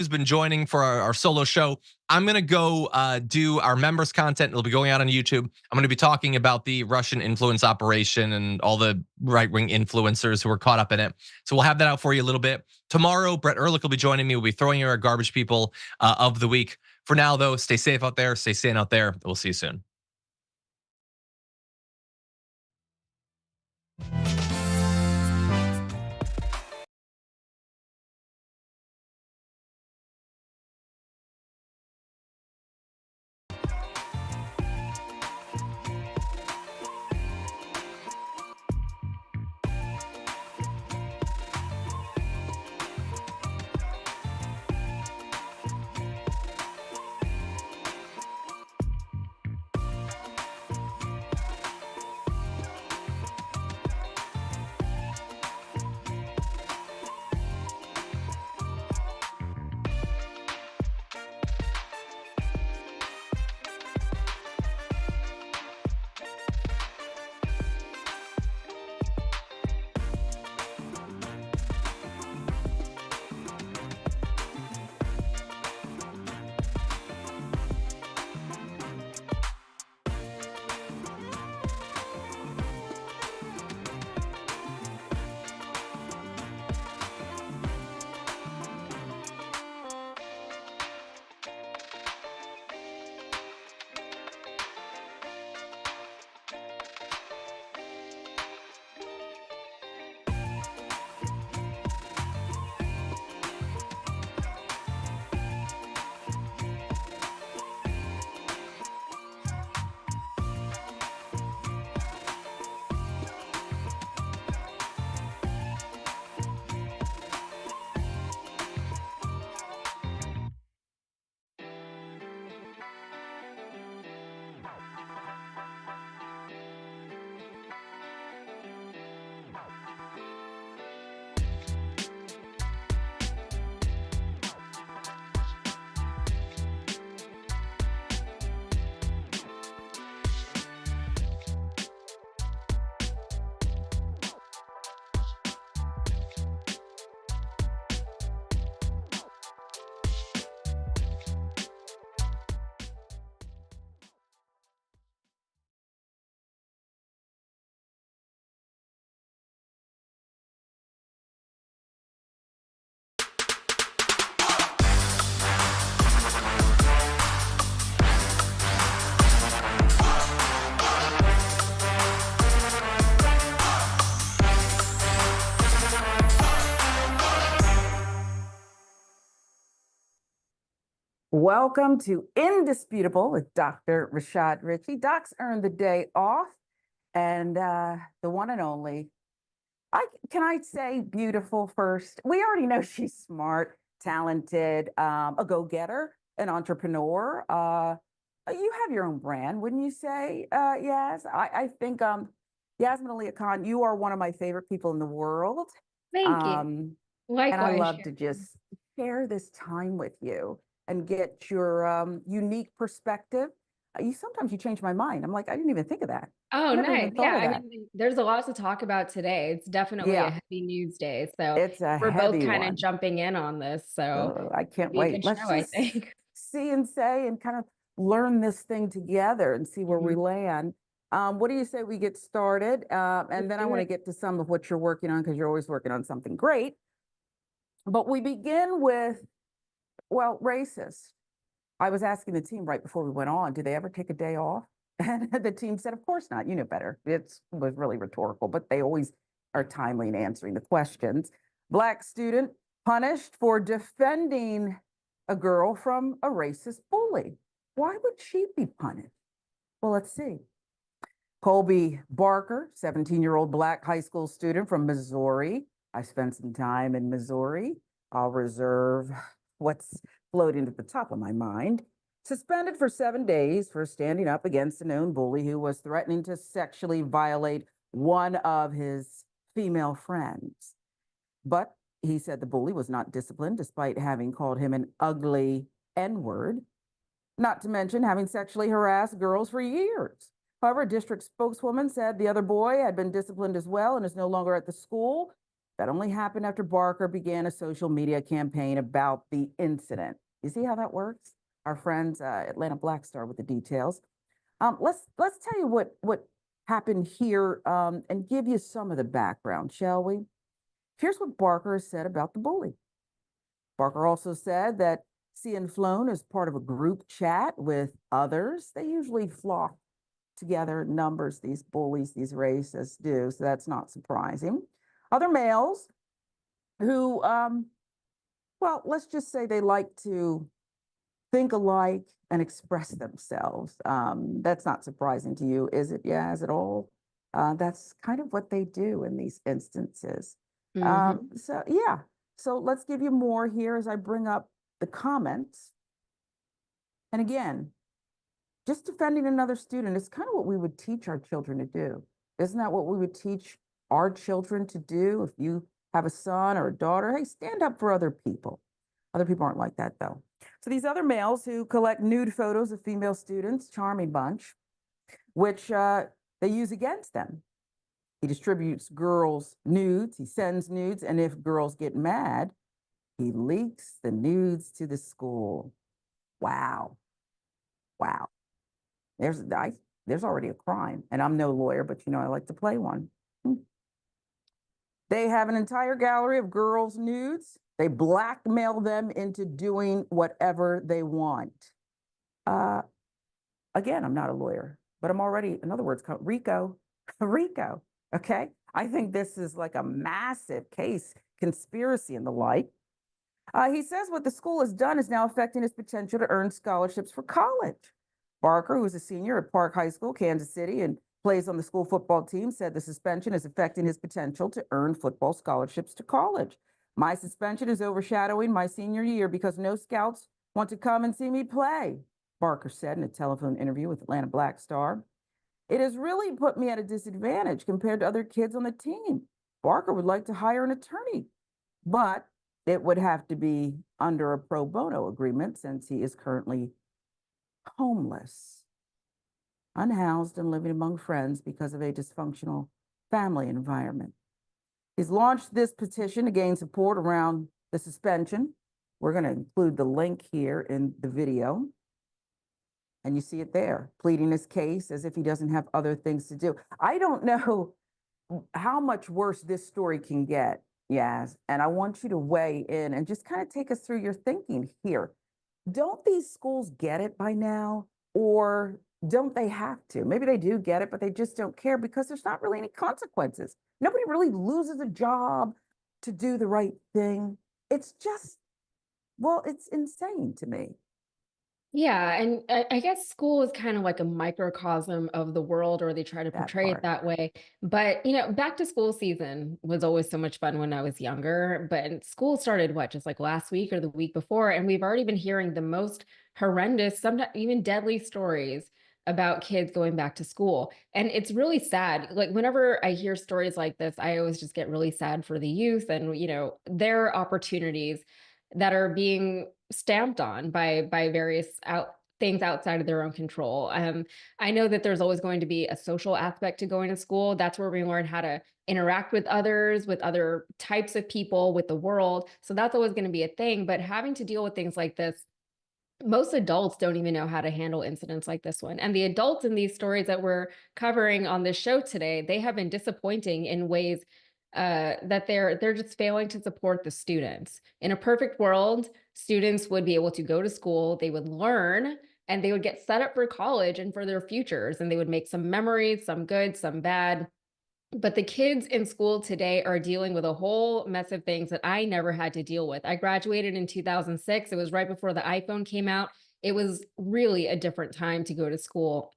who's been joining for our solo show. I'm going to go do our members content. It'll be going out on YouTube. I'm going to be talking about the Russian influence operation and all the right-wing influencers who are caught up in it. So we'll have that out for you a little bit. Tomorrow, Brett Ehrlich will be joining me. We'll be throwing you our garbage people of the week. For now, though, stay safe out there. Stay sane out there. We'll see you soon. Welcome to Indisputable with Dr. Rashad Ritchie. Doc's earned the day off, and the one and only, can I say beautiful first? We already know she's smart, talented, a go-getter, an entrepreneur. You have your own brand, wouldn't you say, Yas? I think Yasmin Aliya Khan, you are one of my favorite people in the world. Thank you. Likewise. And I love to just share this time with you and get your unique perspective. Sometimes you change my mind. I'm like, I didn't even think of that. Oh, nice. Yeah, I mean, there's a lot to talk about today. It's definitely a heavy news day. So we're both kind of jumping in on this. So I can't wait. Let's just see and say and kind of learn this thing together and see where we land. What do you say we get started? And then I want to get to some of what you're working on, because you're always working on something great. But we begin with, well, racist. I was asking the team right before we went on, do they ever take a day off? And the team said, of course not. You know better. It was really rhetorical, but they always are timely in answering the questions. Black student punished for defending a girl from a racist bully. Why would she be punished? Well, let's see. Colby Barker, 17-year-old Black high school student from Missouri. I spent some time in Missouri. I'll reserve what's floating to the top of my mind. Suspended for 7 days for standing up against a known bully who was threatening to sexually violate one of his female friends. But he said the bully was not disciplined despite having called him an ugly N-word, not to mention having sexually harassed girls for years. However, a district spokeswoman said the other boy had been disciplined as well and is no longer at the school. That only happened after Barker began a social media campaign about the incident. You see how that works? Our friends, Atlanta Black Star with the details. Let's tell you what happened here and give you some of the background, shall we? Here's what Barker said about the bully. Barker also said that Cian Flown is part of a group chat with others. They usually flock together in numbers, these bullies, these racists do, so that's not surprising. Other males who, well, let's just say they like to think alike and express themselves. That's not surprising to you, is it? Yeah, is it all? That's kind of what they do in these instances. So yeah, so let's give you more here as I bring up the comments. And again, just defending another student is kind of what we would teach our children to do. Isn't that what we would teach our children to do? If you have a son or a daughter, hey, stand up for other people. Other people aren't like that though. So these other males who collect nude photos of female students, charming bunch, which they use against them. He distributes girls' nudes, he sends nudes, and if girls get mad, he leaks the nudes to the school. Wow. Wow. There's already a crime, and I'm no lawyer, but you know, I like to play one. They have an entire gallery of girls' nudes. They blackmail them into doing whatever they want. Again, I'm not a lawyer, but I'm already, in other words, RICO, RICO, okay? I think this is like a massive case, conspiracy and the like. He says what the school has done is now affecting his potential to earn scholarships for college. Barker, who is a senior at Park High School, Kansas City, and plays on the school football team, said the suspension is affecting his potential to earn football scholarships to college. My suspension is overshadowing my senior year because no scouts want to come and see me play, Barker said in a telephone interview with Atlanta Black Star. It has really put me at a disadvantage compared to other kids on the team. Barker would like to hire an attorney, but it would have to be under a pro bono agreement since he is currently homeless, unhoused, and living among friends because of a dysfunctional family environment. He's launched this petition to gain support around the suspension. We're going to include the link here in the video. And you see it there, pleading his case as if he doesn't have other things to do. I don't know how much worse this story can get, Yas, and I want you to weigh in and just kind of take us through your thinking here. Don't these schools get it by now, or don't they have to? Maybe they do get it, but they just don't care because there's not really any consequences. Nobody really loses a job to do the right thing. It's just, well, it's insane to me. Yeah, and I guess school is kind of like a microcosm of the world, or they try to portray it that way. But, you know, back to school season was always so much fun when I was younger. But school started, what, just like last week or the week before? And we've already been hearing the most horrendous, sometimes even deadly stories about kids going back to school. And it's really sad. Like whenever I hear stories like this, I always just get really sad for the youth and, you know, their opportunities that are being stamped on by various things outside of their own control. I know that there's always going to be a social aspect to going to school. That's where we learn how to interact with others, with other types of people, with the world. So that's always going to be a thing. But having to deal with things like this, most adults don't even know how to handle incidents like this one. And the adults in these stories that we're covering on this show today, they have been disappointing in ways that they're just failing to support the students. In a perfect world, students would be able to go to school, they would learn, and they would get set up for college and for their futures, and they would make some memories, some good, some bad. But the kids in school today are dealing with a whole mess of things that I never had to deal with. I graduated in 2006. It was right before the iPhone came out. It was really a different time to go to school.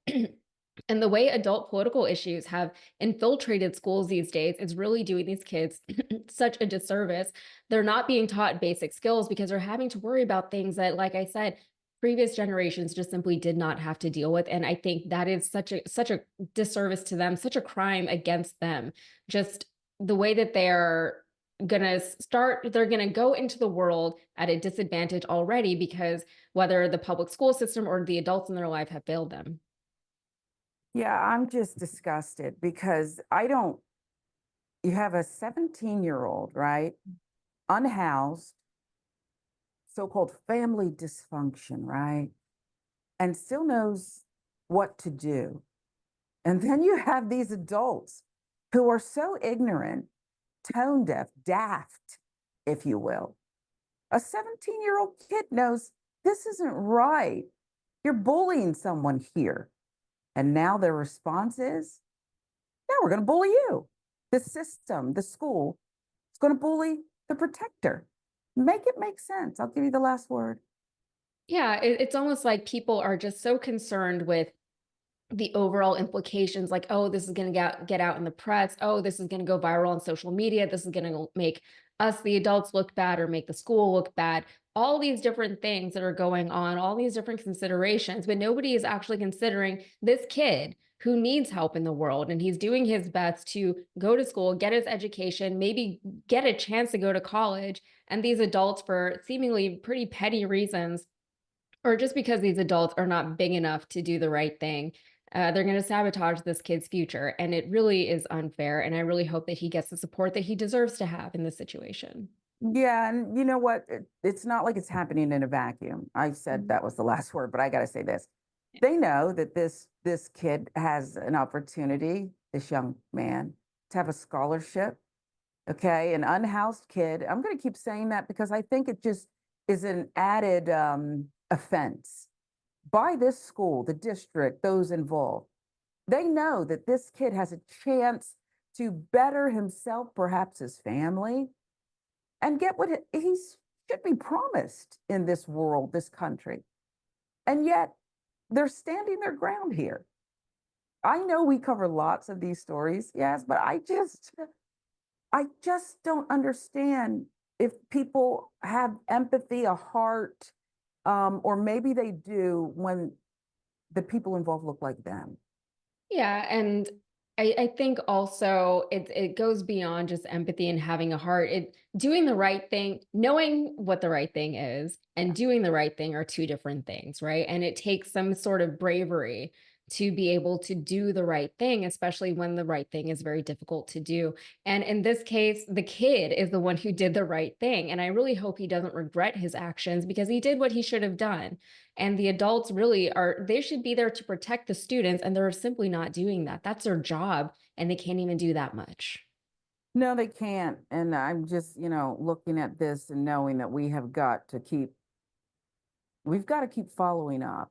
And the way adult political issues have infiltrated schools these days is really doing these kids such a disservice. They're not being taught basic skills because they're having to worry about things that, like I said, previous generations just simply did not have to deal with. And I think that is such a disservice to them, such a crime against them. Just the way that they're going to go into the world at a disadvantage already because whether the public school system or the adults in their life have failed them. Yeah, I'm just disgusted because I don't you have a 17-year-old, right? Unhoused, so-called family dysfunction, right? And still knows what to do. And then you have these adults who are so ignorant, tone deaf, daft, if you will. A 17-year-old kid knows this isn't right. You're bullying someone here. And now their response is, yeah, we're going to bully you. The system, the school, is going to bully the protector. Make it make sense. I'll give you the last word. Yeah, it's almost like people are just so concerned with the overall implications, like, oh, this is going to get out in the press. Oh, this is going to go viral on social media. This is going to make us, the adults, look bad or make the school look bad. All these different things that are going on, all these different considerations, but nobody is actually considering this kid who needs help in the world. And he's doing his best to go to school, get his education, maybe get a chance to go to college. And these adults, for seemingly pretty petty reasons, or just because these adults are not big enough to do the right thing, they're going to sabotage this kid's future. And it really is unfair. And I really hope that he gets the support that he deserves to have in this situation. Yeah, and you know what? It's not like it's happening in a vacuum. I said that was the last word, but I got to say this. They know that this kid has an opportunity, this young man, to have a scholarship. Okay, an unhoused kid. I'm going to keep saying that because I think it just is an added offense by this school, the district, those involved. They know that this kid has a chance to better himself, perhaps his family, and get what he should be promised in this world, this country. And yet they're standing their ground here. I know we cover lots of these stories, yes, but I just don't understand if people have empathy, a heart, or maybe they do when the people involved look like them. Yeah, and I think also it goes beyond just empathy and having a heart. It doing the right thing, knowing what the right thing is, and doing the right thing are two different things, right? And it takes some sort of bravery to be able to do the right thing, especially when the right thing is very difficult to do. And in this case, the kid is the one who did the right thing. And I really hope he doesn't regret his actions because he did what he should have done. And the adults really are, they should be there to protect the students, and they're simply not doing that. That's their job, and they can't even do that much. No, they can't. And I'm just, looking at this and knowing that we've got to keep following up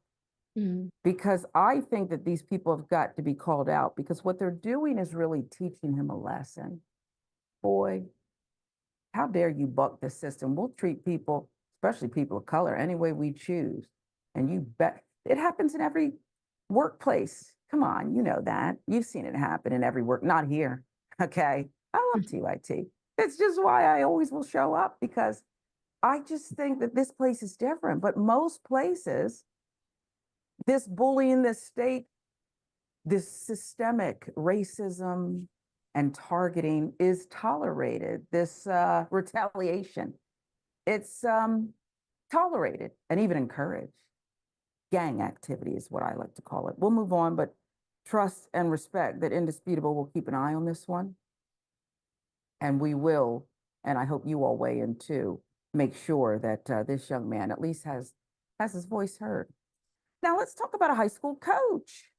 Mhm. because I think that these people have got to be called out because what they're doing is really teaching him a lesson. Boy, how dare you buck the system? We'll treat people, especially people of color, any way we choose. And you bet it happens in every workplace. Come on, you know that. You've seen it happen in every work, not here. Okay. I love TYT. It's just why I always will show up because I just think that this place is different. But most places, this bullying, this state, this systemic racism and targeting is tolerated. This retaliation, it's tolerated and even encouraged. Gang activity is what I like to call it. We'll move on, but trust and respect that indisputable. We'll keep an eye on this one. And we will, and I hope you all weigh in too, make sure that this young man at least has his voice heard. Now let's talk about a high school coach.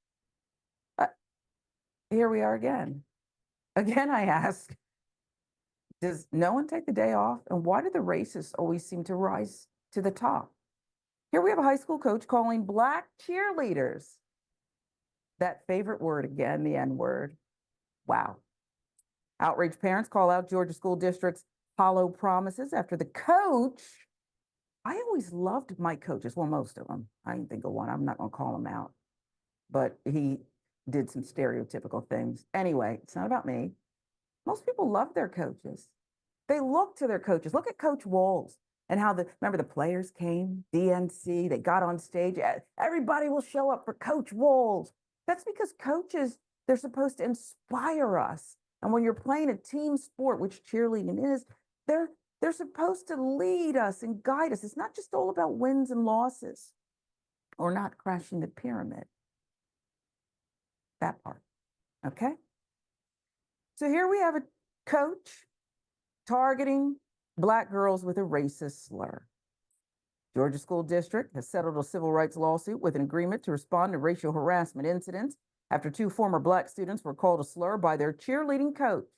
Here we are again. Again, I ask, does no one take the day off? And why do the racists always seem to rise to the top? Here we have a high school coach calling Black cheerleaders. That favorite word again, the N word. Wow. Outraged parents call out Georgia school district's hollow promises after the coach. I always loved my coaches. Well, most of them. I didn't think of one. I'm not going to call him out. But he did some stereotypical things. Anyway, it's not about me. Most people love their coaches. They look to their coaches. Look at Coach Walls and how remember the players came, DNC, they got on stage. Everybody will show up for Coach Walls. That's because coaches, they're supposed to inspire us. And when you're playing a team sport, which cheerleading is, they're supposed to lead us and guide us. It's not just all about wins and losses or not crashing the pyramid. That part. Okay. So here we have coach targeting Black girls with a racist slur. Georgia School District has settled a civil rights lawsuit with an agreement to respond to racial harassment incidents after 2 former Black students were called a slur by their cheerleading coach.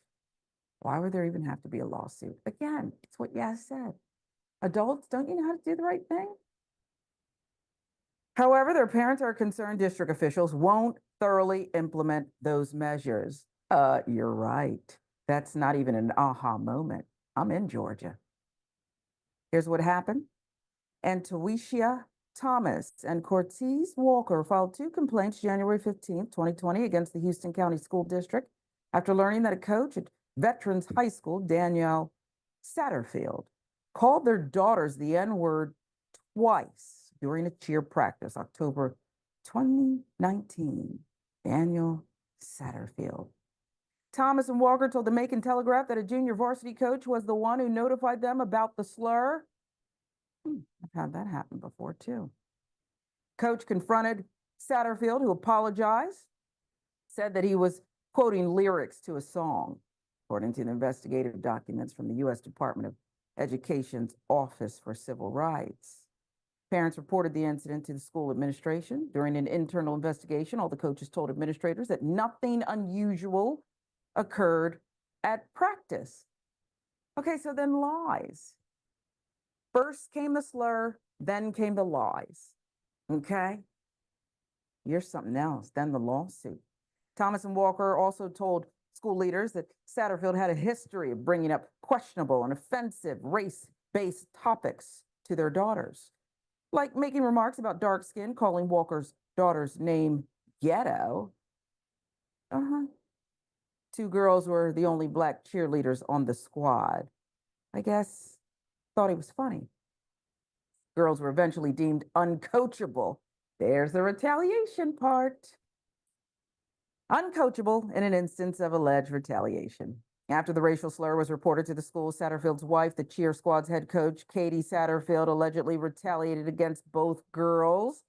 Why would there even have to be a lawsuit? Again, it's what Yas said. Adults, don't you know how to do the right thing? However, their parents are concerned district officials won't thoroughly implement those measures. You're right. That's not even an aha moment. I'm in Georgia. Here's what happened. Antoisha Thomas and Cortez Walker filed 2 complaints January 15th, 2020 against the Houston County School District after learning that a coach at Veterans High School, Danielle Satterfield, called their daughters the N-word twice during a cheer practice, October 2019. Danielle Satterfield. Thomas and Walker told the Macon Telegraph that a junior varsity coach was the one who notified them about the slur. I've had that happen before too. Coach confronted Satterfield, who apologized, said that he was quoting lyrics to a song, according to the investigative documents from the U.S. Department of Education's Office for Civil Rights. Parents reported the incident to the school administration. During an internal investigation, all the coaches told administrators that nothing unusual occurred at practice. Okay, so then lies. First came the slur, then came the lies. Okay? Here's something else, then the lawsuit. Thomas and Walker also told school leaders that Satterfield had a history of bringing up questionable and offensive race-based topics to their daughters, like making remarks about dark skin, calling Walker's daughter's name ghetto. 2 girls were the only Black cheerleaders on the squad. I guess thought he was funny. Girls were eventually deemed uncoachable. There's the retaliation part. Uncoachable in an instance of alleged retaliation. After the racial slur was reported to the school, Satterfield's wife, the cheer squad's head coach, Katie Satterfield, allegedly retaliated against both girls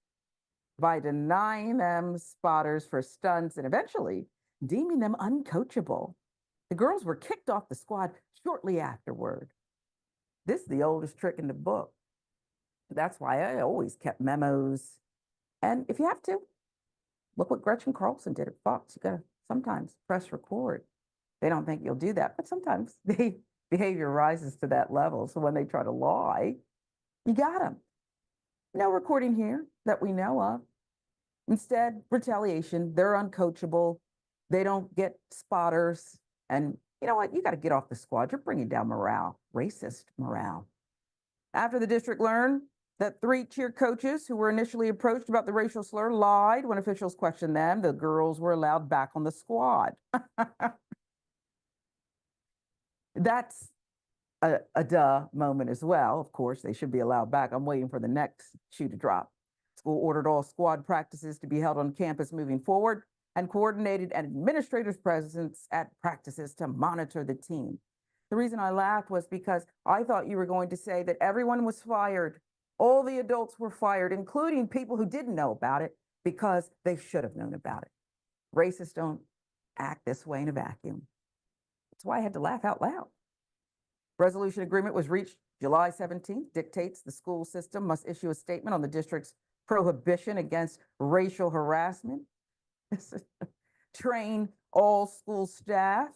by denying them spotters for stunts and eventually deeming them uncoachable. The girls were kicked off the squad shortly afterward. This is the oldest trick in the book. That's why I always kept memos. And if you have to, look what Gretchen Carlson did at Fox. You gotta sometimes press record. They don't think you'll do that, but sometimes the behavior rises to that level. So when they try to lie, you got them. No recording here that we know of. Instead, retaliation. They're uncoachable. They don't get spotters. And you know what? You got to get off the squad. You're bringing down morale, racist morale. After the district learned that 3 cheer coaches who were initially approached about the racial slur lied when officials questioned them, the girls were allowed back on the squad. That's a duh moment as well. Of course, they should be allowed back. I'm waiting for the next shoe to drop. School ordered all squad practices to be held on campus moving forward and coordinated an administrator's presence at practices to monitor the team. The reason I laughed was because I thought you were going to say that everyone was fired. All the adults were fired, including people who didn't know about it because they should have known about it. Racists don't act this way in a vacuum. That's why I had to laugh out loud. Resolution agreement was reached July 17th, dictates the school system must issue a statement on the district's prohibition against racial harassment, train all school staff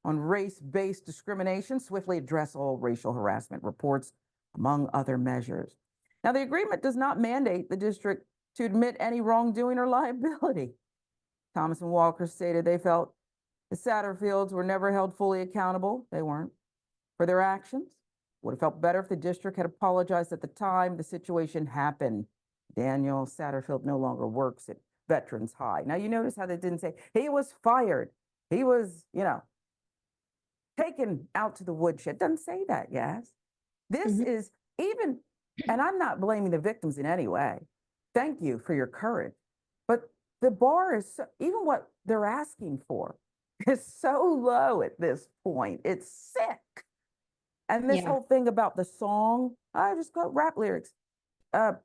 on race-based discrimination, swiftly address all racial harassment reports, among other measures. Now, the agreement does not mandate the district to admit any wrongdoing or liability. Thomas and Walker stated they felt the Satterfields were never held fully accountable. They weren't for their actions. Would have felt better if the district had apologized at the time the situation happened. Daniel Satterfield no longer works at Veterans High. Now, you notice how they didn't say he was fired. He was, taken out to the woodshed. Doesn't say that, yes. This is even, and I'm not blaming the victims in any way. Thank you for your courage. But the bar is, even what they're asking for is so low at this point. It's sick. And this whole thing about the song, I just got rap lyrics.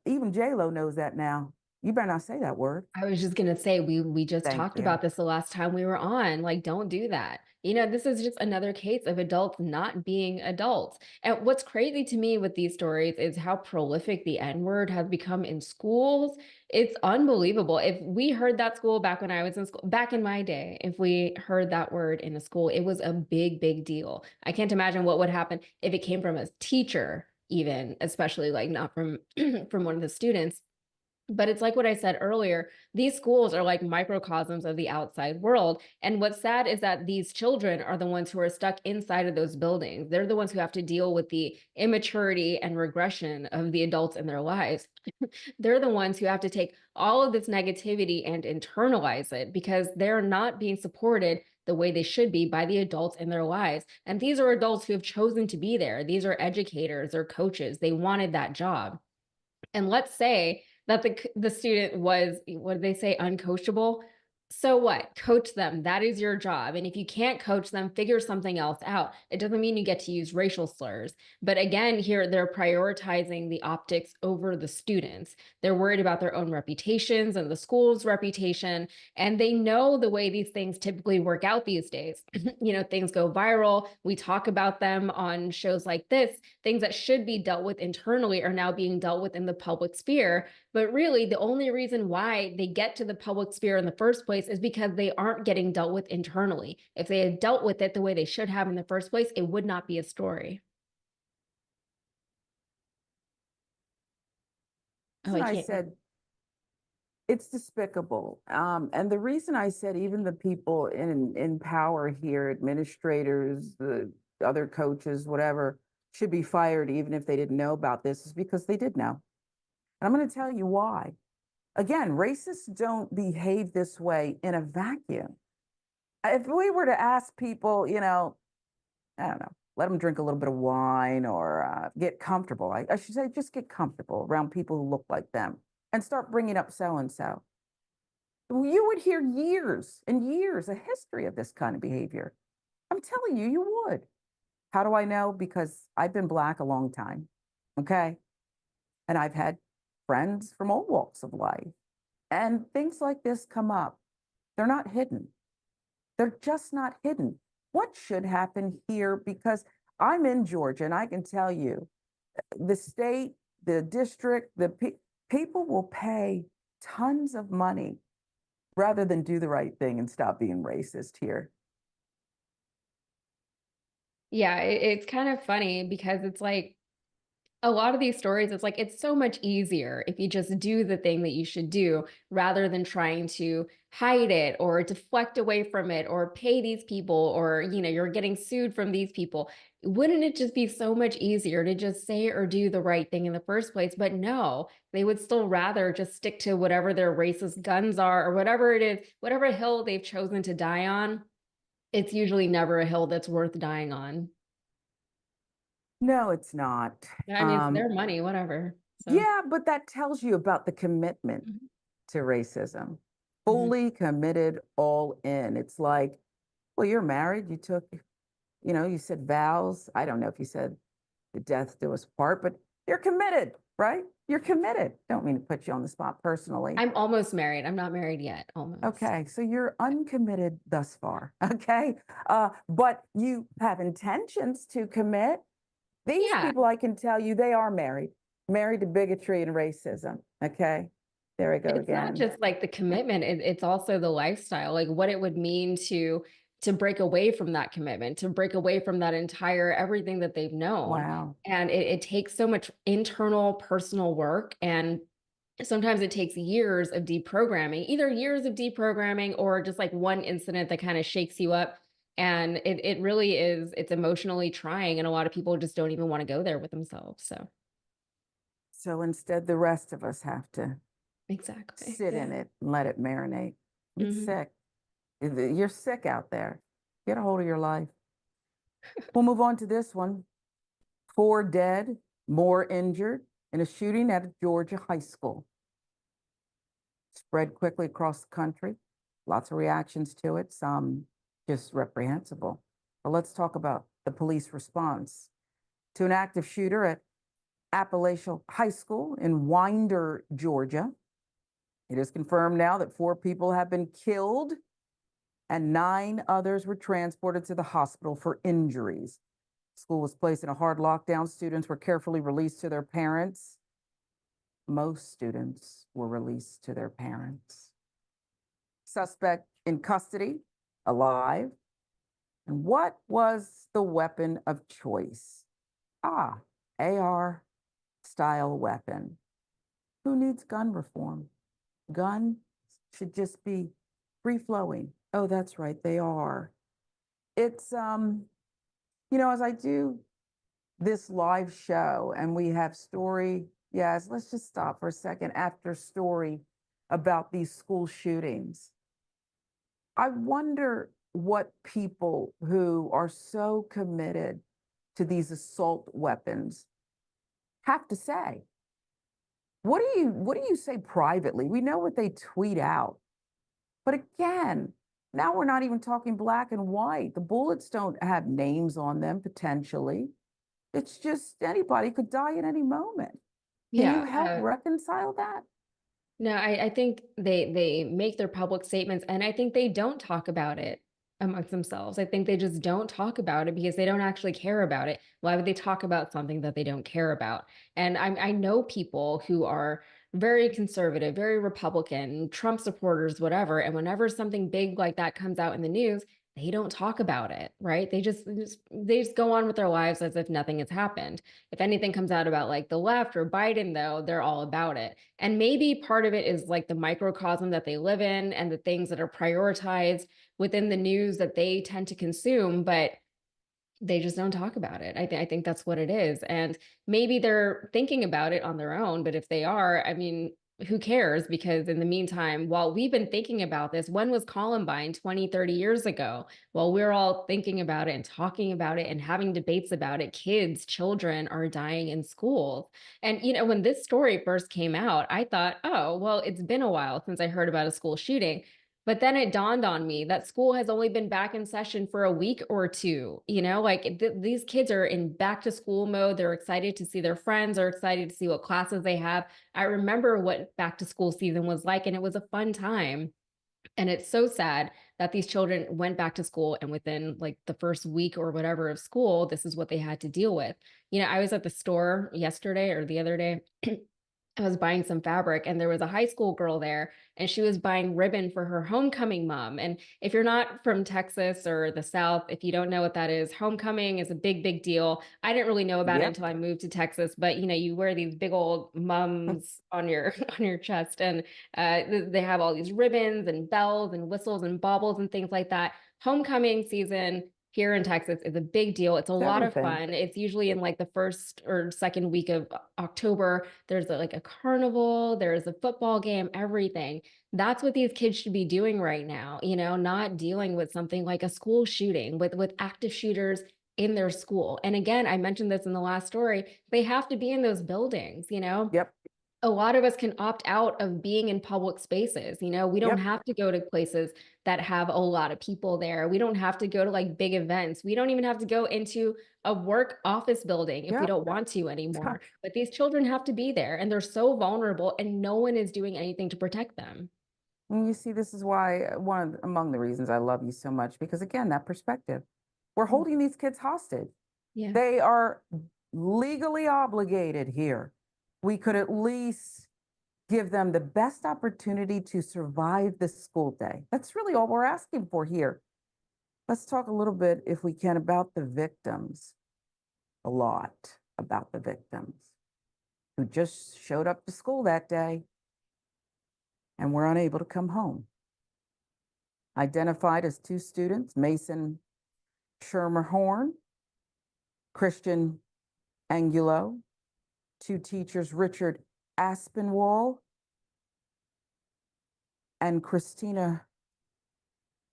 Even J-Lo knows that now. You better not say that word. I was just gonna say, we just Thank talked you. about this the last time we were on. Like, don't do that. This is just another case of adults not being adults. And what's crazy to me with these stories is how prolific the N-word has become in schools. It's unbelievable. If we heard that school back when I was in school, back in my day, if we heard that word in a school, it was a big, big deal. I can't imagine what would happen if it came from a teacher, even, especially like not from from one of the students. But it's like what I said earlier, these schools are like microcosms of the outside world. And what's sad is that these children are the ones who are stuck inside of those buildings. They're the ones who have to deal with the immaturity and regression of the adults in their lives. They're the ones who have to take all of this negativity and internalize it because they're not being supported the way they should be by the adults in their lives. And these are adults who have chosen to be there. These are educators or coaches. They wanted that job. And let's say that the student was, what did they say, uncoachable. So what? Coach them. That is your job. And if you can't coach them, figure something else out. It doesn't mean you get to use racial slurs. But again, here they're prioritizing the optics over the students. They're worried about their own reputations and the school's reputation. And they know the way these things typically work out these days. Things go viral. We talk about them on shows like this. Things that should be dealt with internally are now being dealt with in the public sphere. But really, the only reason why they get to the public sphere in the first place is because they aren't getting dealt with internally. If they had dealt with it the way they should have in the first place, it would not be a story. Oh, I I can't. said it's despicable. And the reason I said even the people in power here, administrators, the other coaches, whatever, should be fired even if they didn't know about this is because they did know. And I'm going to tell you why. Again, racists don't behave this way in a vacuum. If we were to ask people, I don't know, let them drink a little bit of wine or get comfortable. I should say, just get comfortable around people who look like them and start bringing up so and so. You would hear years and years of history of this kind of behavior. I'm telling you, you would. How do I know? Because I've been Black a long time. Okay. And I've had friends from all walks of life. And things like this come up. They're not hidden. They're just not hidden. What should happen here? Because I'm in Georgia and I can tell you the state, the district, people will pay tons of money rather than do the right thing and stop being racist here. Yeah, it's kind of funny because it's like a lot of these stories, it's like it's so much easier if you just do the thing that you should do rather than trying to hide it or deflect away from it or pay these people or you're getting sued from these people. Wouldn't it just be so much easier to just say or do the right thing in the first place? But no, they would still rather just stick to whatever their racist guns are or whatever it is, whatever hill they've chosen to die on. It's usually never a hill that's worth dying on. No, it's not. I mean, it's their money, whatever. So. Yeah, but that tells you about the commitment Mhm. to racism. Mhm. Fully committed, all in. It's like, well, you're married, you took, you said vows. I don't know if you said the death do us part, but you're committed, right? You're committed. Don't mean to put you on the spot personally. I'm almost married. I'm not married yet, almost. Okay, so you're uncommitted thus far, okay? But you have intentions to commit. These Yeah, people, I can tell you, they are married to bigotry and racism, okay? There we go it's not again. just like the commitment, it's also the lifestyle, like what it would mean to break away from that commitment, to break away from that entire everything that they've known. Wow. And it takes so much internal personal work, and sometimes it takes years of deprogramming, either years of deprogramming or just like one incident that kind of shakes you up. And it really is, it's emotionally trying. And a lot of people just don't even want to go there with themselves. So instead, the rest of us have to Exactly. sit in it and let it marinate. It's sick. You're sick out there. Get a hold of your life. We'll move on to this one. 4 dead, more injured in a shooting at a Georgia high school. Spread quickly across the country. Lots of reactions to it, some just reprehensible. But let's talk about the police response to an active shooter at Appalachian High School in Winder, Georgia. It is confirmed now that 4 people have been killed and 9 others were transported to the hospital for injuries. School was placed in a hard lockdown. Students were carefully released to their parents. Most students were released to their parents. Suspect in custody, alive. And what was the weapon of choice? AR style weapon. Who needs gun reform? Gun should just be free flowing. Oh, that's right, they are. It's, as I do this live show and we have story, yes, let's just stop for a second after story about these school shootings. I wonder what people who are so committed to these assault weapons have to say. What do you say privately? We know what they tweet out. But again, now we're not even talking black and white. The bullets don't have names on them potentially. It's just anybody could die at any moment. Can you help reconcile that? No, I think they make their public statements, and I think they don't talk about it amongst themselves. I think they just don't talk about it because they don't actually care about it. Why would they talk about something that they don't care about? And I know people who are very conservative, very Republican, Trump supporters, whatever. And whenever something big like that comes out in the news, they don't talk about it, right? They just go on with their lives as if nothing has happened. If anything comes out about like the left or Biden, though, they're all about it. And maybe part of it is like the microcosm that they live in and the things that are prioritized within the news that they tend to consume, but they just don't talk about it. I think that's what it is. And maybe they're thinking about it on their own, but if they are, I mean, who cares? Because in the meantime, while we've been thinking about this, when was Columbine 20, 30 years ago? While we're all thinking about it and talking about it and having debates about it, children are dying in schools. And, when this story first came out, I thought, oh, well, it's been a while since I heard about a school shooting. But then it dawned on me that school has only been back in session for a week or two. These kids are in back to school mode. They're excited to see their friends, are excited to see what classes they have. I remember what back to school season was like, and it was a fun time. And it's so sad that these children went back to school, and within like the first week or whatever of school, this is what they had to deal with. I was at the store yesterday or the other day. I was buying some fabric, and there was a high school girl there, and she was buying ribbon for her homecoming mom. And if you're not from Texas or the South, if you don't know what that is, homecoming is a big, big deal. I didn't really know about it until I moved to Texas, but you wear these big old mums on your on your chest, and they have all these ribbons and bells and whistles and baubles and things like that. Homecoming season here in Texas is a big deal. It's a lot of fun. It's usually in like the first or second week of October. There's like a carnival, there's a football game, everything. That's what these kids should be doing right now, not dealing with something like a school shooting with active shooters in their school. And again, I mentioned this in the last story, they have to be in those buildings. Yep. A lot of us can opt out of being in public spaces. We don't have to go to places that have a lot of people there. We don't have to go to like big events. We don't even have to go into a work office building if we don't want to anymore. But these children have to be there, and they're so vulnerable, and no one is doing anything to protect them. And you see, this is why among the reasons I love you so much, because again, that perspective, we're holding these kids hostage. Yeah. They are legally obligated here. We could at least give them the best opportunity to survive this school day. That's really all we're asking for here. Let's talk a little bit, if we can, about the victims. A lot about the victims who just showed up to school that day and were unable to come home. Identified as 2 students, Mason Schermerhorn, Christian Angulo, 2 teachers, Richard Aspinwall and Christina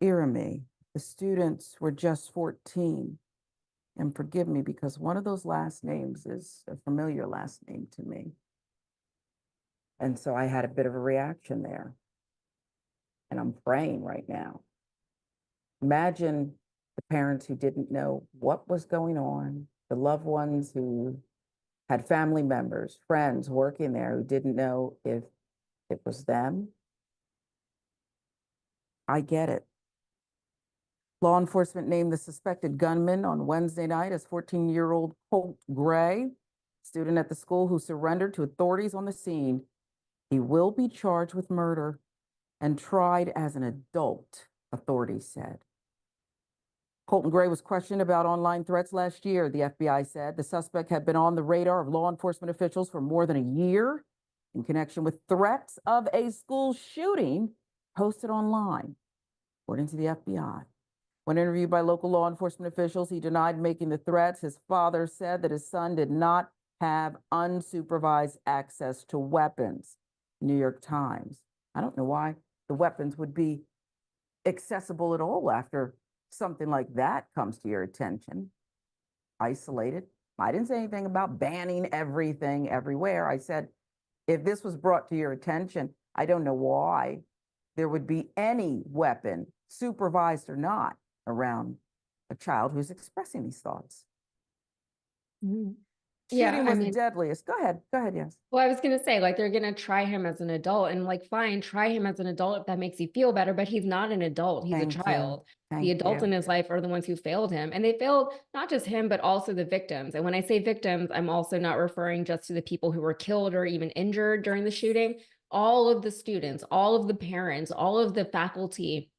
Irame. The students were just 14. And forgive me, because one of those last names is a familiar last name to me. And so I had a bit of a reaction there. And I'm praying right now. Imagine the parents who didn't know what was going on, the loved ones who had family members, friends working there who didn't know if it was them I get it. Law enforcement named the suspected gunman on Wednesday night as 14-year-old Colt Gray, student at the school who surrendered to authorities on the scene. He will be charged with murder and tried as an adult, authorities said. Colton Gray was questioned about online threats last year, the FBI said. The suspect had been on the radar of law enforcement officials for more than a year in connection with threats of a school shooting posted online, according to the FBI. When interviewed by local law enforcement officials, he denied making the threats. His father said that his son did not have unsupervised access to weapons. New York Times. I don't know why the weapons would be accessible at all after something like that comes to your attention. Isolated. I didn't say anything about banning everything everywhere. I said, if this was brought to your attention, I don't know why there would be any weapon, supervised or not, around a child who's expressing these thoughts. Mhm. Shooting was the deadliest. Go ahead, yes. Well, I was gonna say, like, they're gonna try him as an adult, and like, fine, try him as an adult if that makes you feel better, but he's not an adult, he's a Thank you. child. The Thank adults in you. his life are the ones who failed him, and they failed not just him, but also the victims. And when I say victims, I'm also not referring just to the people who were killed or even injured during the shooting. All of the students, all of the parents, all of the faculty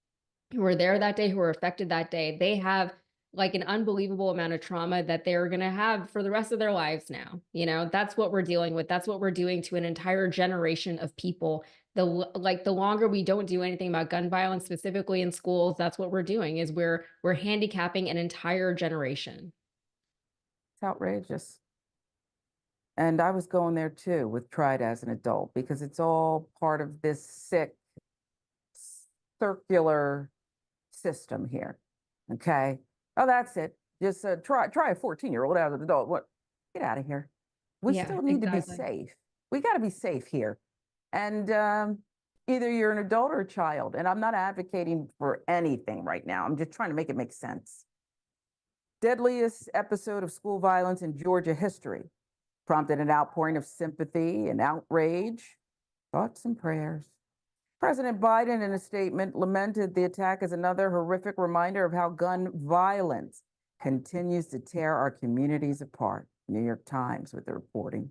who were there that day, who were affected that day, they have like an unbelievable amount of trauma that they're going to have for the rest of their lives now. You know, that's what we're dealing with. That's what we're doing to an entire generation of people. The longer we don't do anything about gun violence, specifically in schools, that's what we're doing, is we're handicapping an entire generation. It's outrageous. And I was going there too with tried as an adult, because it's all part of this sick circular system here. Okay. Oh, that's it. Just try a 14-year-old as an adult. What? Get out of here. We Yeah, still need to be exactly. safe. We got to be safe here. And either you're an adult or a child. And I'm not advocating for anything right now. I'm just trying to make it make sense. Deadliest episode of school violence in Georgia history prompted an outpouring of sympathy and outrage, thoughts and prayers. President Biden, in a statement, lamented the attack as another horrific reminder of how gun violence continues to tear our communities apart. New York Times with the reporting.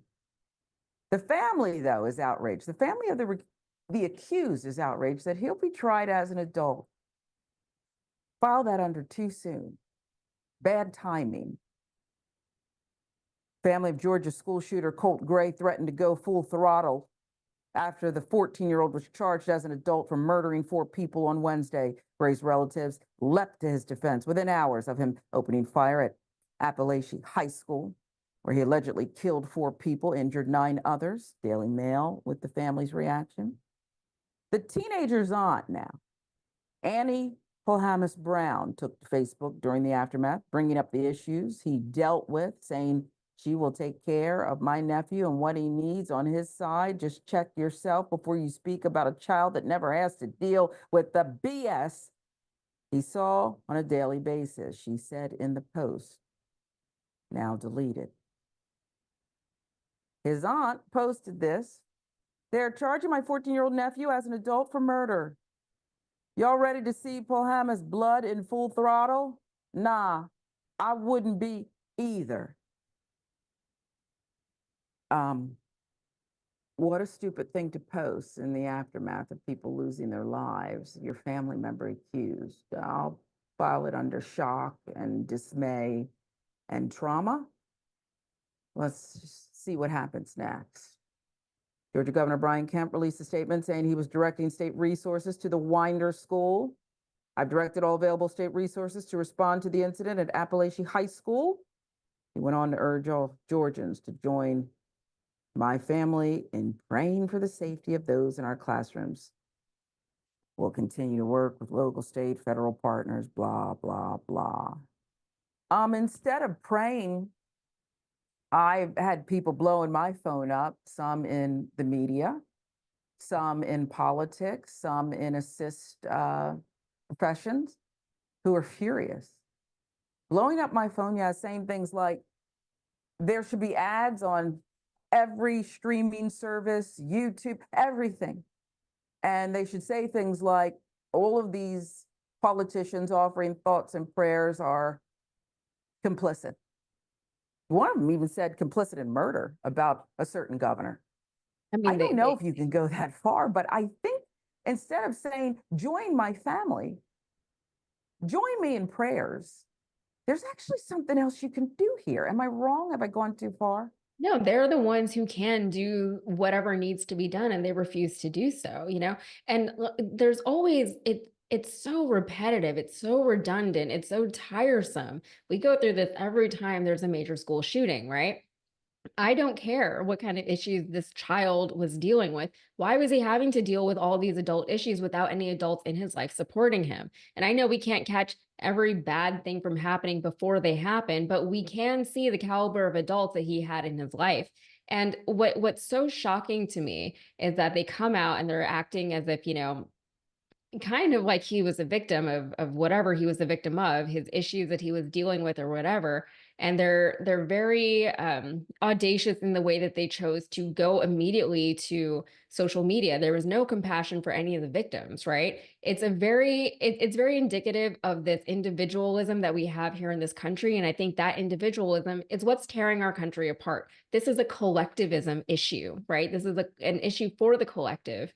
The family, though, is outraged. The family of the accused is outraged that he'll be tried as an adult. File that under too soon. Bad timing. Family of Georgia school shooter Colt Gray threatened to go full throttle after the 14-year-old was charged as an adult for murdering 4 people on Wednesday. Gray's relatives leapt to his defense within hours of him opening fire at Appalachian High School, where he allegedly killed 4 people, injured 9 others. Daily Mail with the family's reaction. The teenager's aunt now, Annie Polhamus Brown, took to Facebook during the aftermath, bringing up the issues he dealt with, saying, "She will take care of my nephew and what he needs on his side. Just check yourself before you speak about a child that never has to deal with the BS he saw on a daily basis," she said in the post, now deleted. His aunt posted this. "They're charging my 14-year-old nephew as an adult for murder. Y'all ready to see Polhamus' blood in full throttle? Nah, I wouldn't be either." What a stupid thing to post in the aftermath of people losing their lives. Your family member accused. I'll file it under shock and dismay and trauma. Let's just see what happens next. Georgia Governor Brian Kemp released a statement saying he was directing state resources to the Winder School. "I've directed all available state resources to respond to the incident at Appalachian High School." He went on to urge all Georgians to join my family in praying for the safety of those in our classrooms. We'll continue to work with local, state, federal partners, blah, blah, blah. Instead of praying, I've had people blowing my phone up, some in the media, some in politics, some in assist professions, who are furious. Blowing up my phone, yeah, saying things like, there should be ads on every streaming service, YouTube, everything. And they should say things like, all of these politicians offering thoughts and prayers are complicit. One of them even said complicit in murder about a certain governor. I mean, I don't know if you can go that far, but I think instead of saying, join my family, join me in prayers, there's actually something else you can do here. Am I wrong? Have I gone too far? No, they're the ones who can do whatever needs to be done, and they refuse to do so, you know? And there's always it's so repetitive, it's so redundant, it's so tiresome. We go through this every time there's a major school shooting, right? I don't care what kind of issues this child was dealing with. Why was he having to deal with all these adult issues without any adults in his life supporting him? And I know we can't catch every bad thing from happening before they happen, but we can see the caliber of adults that he had in his life. And what's so shocking to me is that they come out and they're acting as if, you know, kind of like he was a victim of whatever he was a victim of, his issues that he was dealing with or whatever. And they're very audacious in the way that they chose to go immediately to social media. There was no compassion for any of the victims, right? It's very indicative of this individualism that we have here in this country. And I think that individualism is what's tearing our country apart. This is a collectivism issue, right? This is an issue for the collective.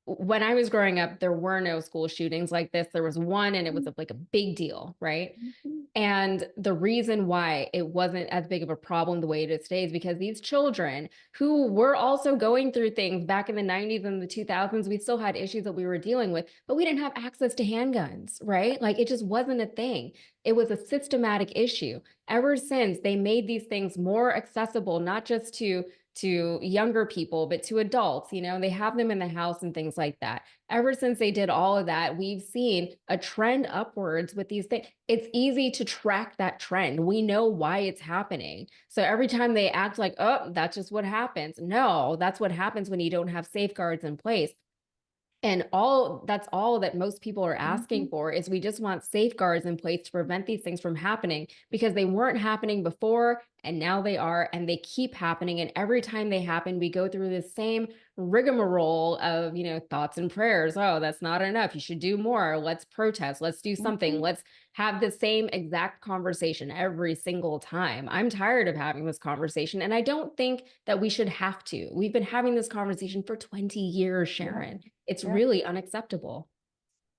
When I was growing up, there were no school shootings like this. There was one, and it was like a big deal, right? And the reason why it wasn't as big of a problem the way it is today is because these children who were also going through things back in the 90s and the 2000s, we still had issues that we were dealing with, but we didn't have access to handguns, right? Like it just wasn't a thing. It was a systematic issue. Ever since they made these things more accessible, not just to younger people, but to adults, you know, they have them in the house and things like that. Ever since they did all of that, we've seen a trend upwards with these things. It's easy to track that trend. We know why it's happening. So every time they act like, oh, that's just what happens. No, that's what happens when you don't have safeguards in place. And that's all that most people are asking for is we just want safeguards in place to prevent these things from happening, because they weren't happening before and now they are, and they keep happening. And every time they happen, we go through the same rigmarole of, you know, thoughts and prayers. Oh, that's not enough. You should do more. Let's protest. Let's do something. Let's have the same exact conversation every single time. I'm tired of having this conversation, and I don't think that we should have to. We've been having this conversation for 20 years, Sharon. It's really unacceptable.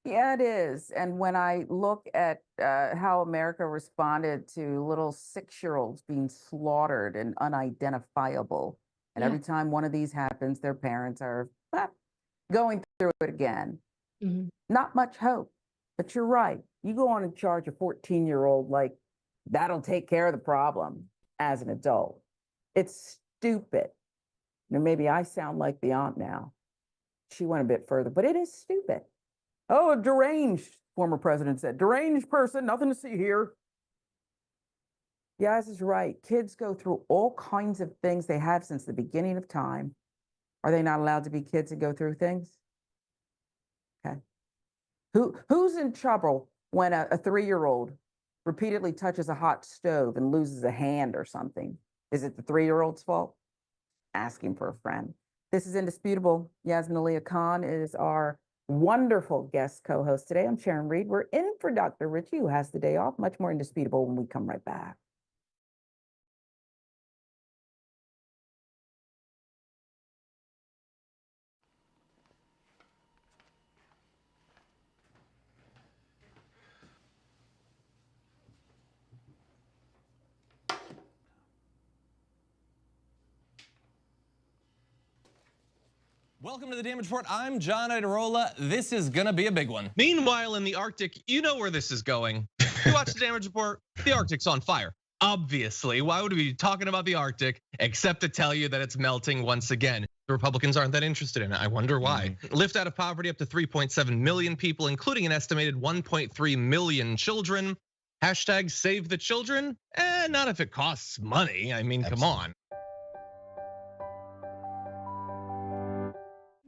Yeah, it is. And when I look at how America responded to little 6-year-olds being slaughtered and unidentifiable, and every time one of these happens, their parents are going through it again. Not much hope. But you're right. You go on and charge a 14-year-old like that'll take care of the problem as an adult. It's stupid. Now, maybe I sound like the aunt now. She went a bit further, but it is stupid. Oh, a deranged, former president said. Deranged person, nothing to see here. Yas is right. Kids go through all kinds of things they have since the beginning of time. Are they not allowed to be kids and go through things? Okay. Who's in trouble when a 3-year-old repeatedly touches a hot stove and loses a hand or something? Is it the 3-year-old's fault? Ask him for a friend. This is Indisputable. Yasmin Aliya Khan is our wonderful guest co-host today. I'm Sharon Reed. We're in for Dr. Richie, who has the day off. Much more Indisputable when we come right back. Welcome to the Damage Report. I'm John Idarola. This is gonna be a big one. Meanwhile, in the Arctic, you know where this is going. You watch the Damage Report, the Arctic's on fire. Obviously, why would we be talking about the Arctic except to tell you that it's melting once again? The Republicans aren't that interested in it. I wonder why. Lift out of poverty up to 3.7 million people, including an estimated 1.3 million children. Hashtag save the children? Not if it costs money. I mean, come on.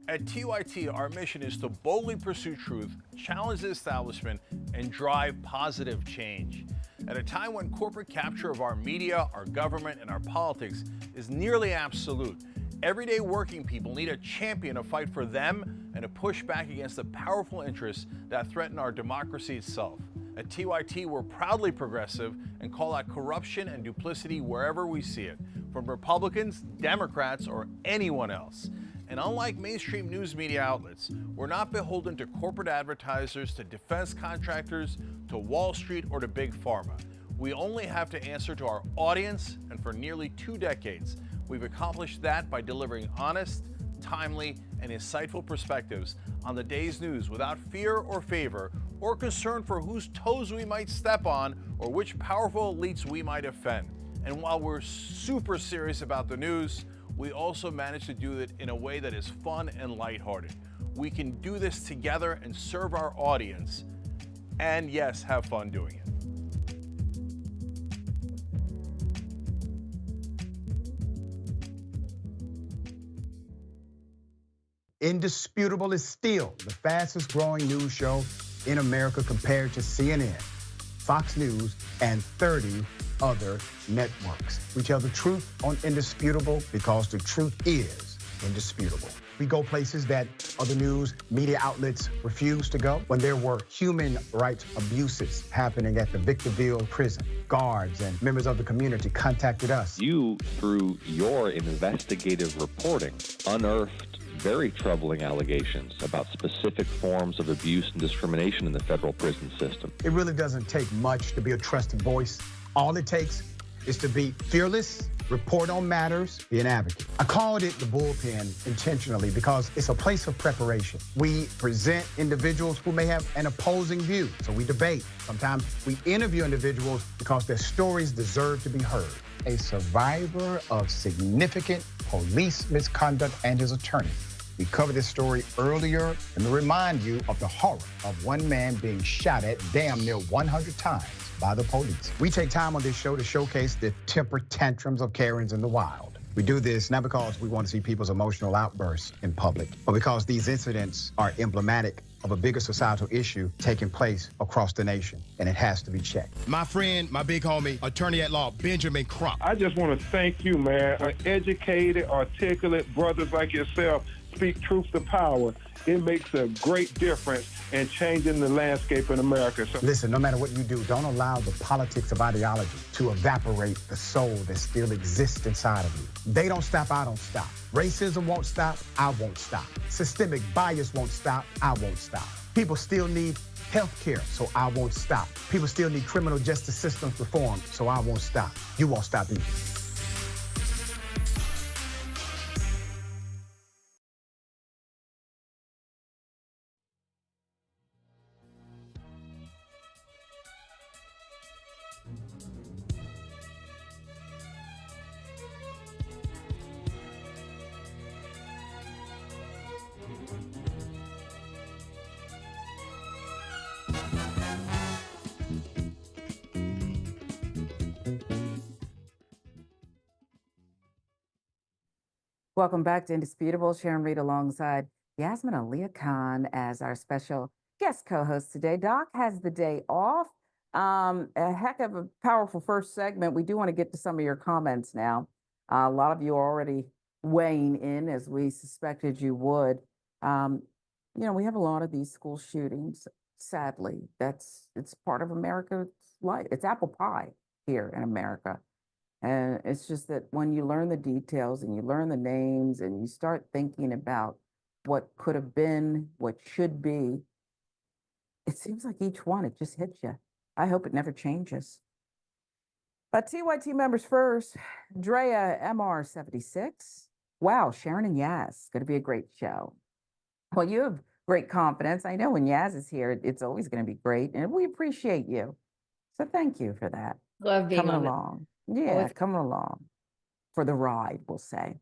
At TYT, our mission is to boldly pursue truth, challenge the establishment, and drive positive change. At a time when corporate capture of our media, our government, and our politics is nearly absolute, Everyday working people need a champion to fight for them and to push back against the powerful interests that threaten our democracy itself. At TYT, we're proudly progressive and call out corruption and duplicity wherever we see it, from Republicans, Democrats, or anyone else. And unlike mainstream news media outlets, we're not beholden to corporate advertisers, to defense contractors, to Wall Street, or to Big Pharma. We only have to answer to our audience, and for nearly 2 decades, we've accomplished that by delivering honest, timely, and insightful perspectives on the day's news without fear or favor or concern for whose toes we might step on or which powerful elites we might offend. And while we're super serious about the news, we also manage to do it in a way that is fun and lighthearted. We can do this together and serve our audience, and yes, have fun doing it. Indisputable is still the fastest growing news show in America compared to CNN, Fox News, and 30 other networks. We tell the truth on Indisputable because the truth is indisputable. We go places that other news media outlets refuse to go. When there were human rights abuses happening at the Victorville prison, guards and members of the community contacted us. You, through your investigative reporting, unearthed very troubling allegations about specific forms of abuse and discrimination in the federal prison system. It really doesn't take much to be a trusted voice. All it takes is to be fearless, report on matters, be an advocate. I called it the bullpen intentionally because it's a place of preparation. We present individuals who may have an opposing view, so we debate. Sometimes we interview individuals because their stories deserve to be heard. A survivor of significant police misconduct and his attorney. We covered this story earlier. Let me remind you of the horror of one man being shot at damn near 100 times by the police. We take time on this show to showcase the temper tantrums of Karens in the wild. We do this not because we want to see people's emotional outbursts in public, but because these incidents are emblematic of a bigger societal issue taking place across the nation, and it has to be checked. My friend, my big homie, attorney at law, Benjamin Crump. I just want to thank you, man. Educated, articulate brothers like yourself speak truth to power. It makes a great difference in changing the landscape in America. So listen, no matter what you do, don't allow the politics of ideology to evaporate the soul that still exists inside of you. They don't stop, I don't stop. Racism won't stop, I won't stop. Systemic bias won't stop, I won't stop. People still need health care, so I won't stop. People still need criminal justice systems reform, so I won't stop. You won't stop either. Welcome back to Indisputable. Sharon Reed alongside Yasmin Aliya Khan as our special guest co-host today. Doc has the day off. A heck of a powerful first segment. We do want to get to some of your comments now. A lot of you are already weighing in, as we suspected you would. We have a lot of these school shootings. Sadly, it's part of America's life. It's apple pie here in America. And it's just that when you learn the details and you learn the names and you start thinking about what could have been, what should be, it seems like each one, it just hits you. I hope it never changes. But TYT members first, Drea MR76. Wow, Sharon and Yaz, going to be a great show. Well, you have great confidence. I know when Yaz is here, it's always going to be great, and we appreciate you. So thank you for that. Love being coming on along. Yeah, coming along for the ride, we'll say.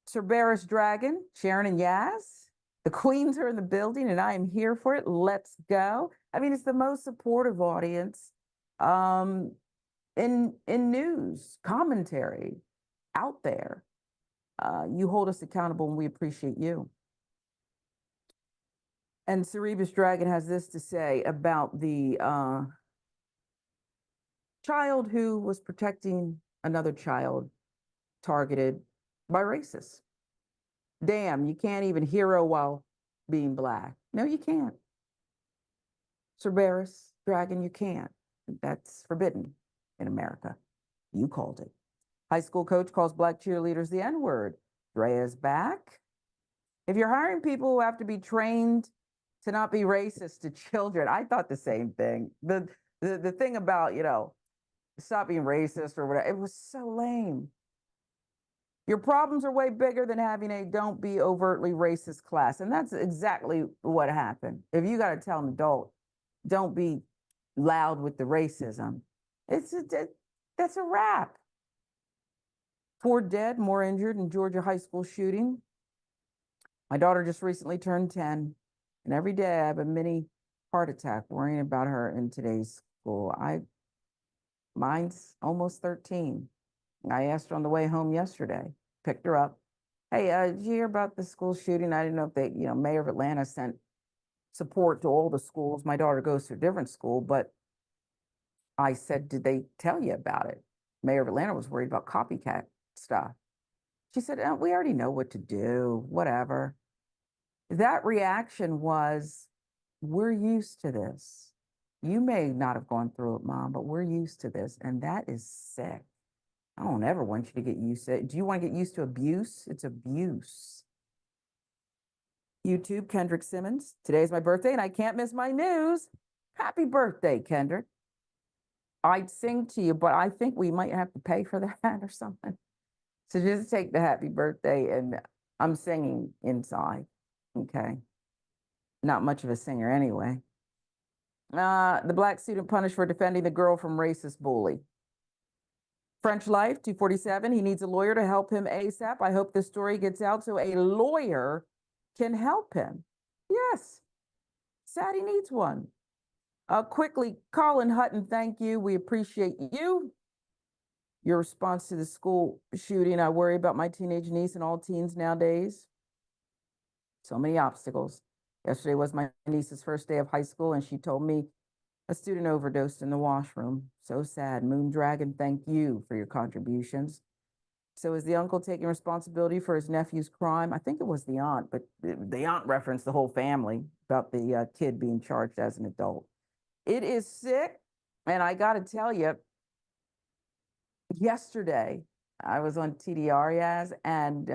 Cerberus Dragon, Sharon and Yaz, the queens are in the building, and I am here for it. Let's go. I mean, it's the most supportive audience in news, commentary out there. You hold us accountable, and we appreciate you. And Cerebus Dragon has this to say about the child who was protecting another child targeted by racists. Damn, you can't even hero while being Black. No, you can't. Cerberus, dragon, you can't. That's forbidden in America. You called it. High school coach calls Black cheerleaders the N-word. Drea's back. If you're hiring people who have to be trained to not be racist to children, I thought the same thing. The thing about, stop being racist or whatever, it was so lame. Your problems are way bigger than having a don't be overtly racist class. And that's exactly what happened. If you got to tell an adult, don't be loud with the racism, that's a wrap. 4 dead, more injured in Georgia high school shooting. My daughter just recently turned 10, and every day I have a mini heart attack worrying about her in today's school. Mine's almost 13. I asked her on the way home yesterday, picked her up. Hey, did you hear about the school shooting? I didn't know if they, Mayor of Atlanta sent support to all the schools. My daughter goes to a different school, but I said, did they tell you about it? Mayor of Atlanta was worried about copycat stuff. She said, oh, we already know what to do, whatever. That reaction was, we're used to this. You may not have gone through it, Mom, but we're used to this. And that is sick. I don't ever want you to get used to it. Do you want to get used to abuse? It's abuse. YouTube, Kendrick Simmons. Today's my birthday and I can't miss my news. Happy birthday, Kendrick. I'd sing to you, but I think we might have to pay for that or something. So just take the happy birthday, and I'm singing inside, okay? Not much of a singer anyway. The Black student punished for defending the girl from racist bully. French Life, 247, he needs a lawyer to help him ASAP. I hope this story gets out so a lawyer can help him. Yes, sad he needs one. Quickly, Colin Hutton, thank you. We appreciate you. Your response to the school shooting. I worry about my teenage niece and all teens nowadays. So many obstacles. Yesterday was my niece's first day of high school, and she told me a student overdosed in the washroom. So sad. Moon Dragon, thank you for your contributions. So is the uncle taking responsibility for his nephew's crime? I think it was the aunt, but the aunt referenced the whole family about the kid being charged as an adult. It is sick, and I got to tell you, yesterday I was on TDR, Yaz, and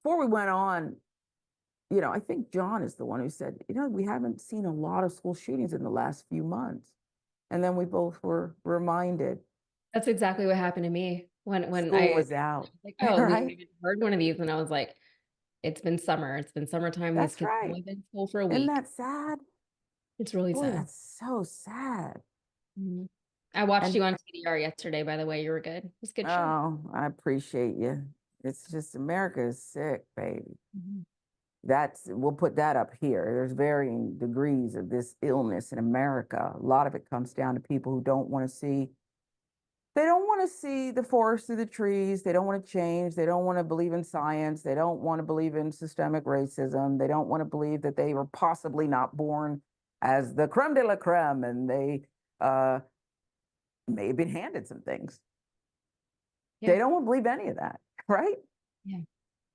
before we went on, I think John is the one who said, we haven't seen a lot of school shootings in the last few months. And then we both were reminded. That's exactly what happened to me when school I was out. like, oh, right? we haven't heard one of these, and I was like, it's been summer. It's been summertime. That's These kids have right. only been in school for a week. Isn't that sad? It's really Boy, sad. that's so sad. Mhm. I watched you on TDR yesterday, by the way. You were good. It was a good show. Oh, I appreciate you. It's just America is sick, baby. Mhm. We'll put that up here. There's varying degrees of this illness in America. A lot of it comes down to people who don't want to see the forest through the trees. They don't want to change. They don't want to believe in science. They don't want to believe in systemic racism. They don't want to believe that they were possibly not born as the creme de la creme, and they may have been handed some things. Yeah. They don't want to believe any of that, right? Yeah.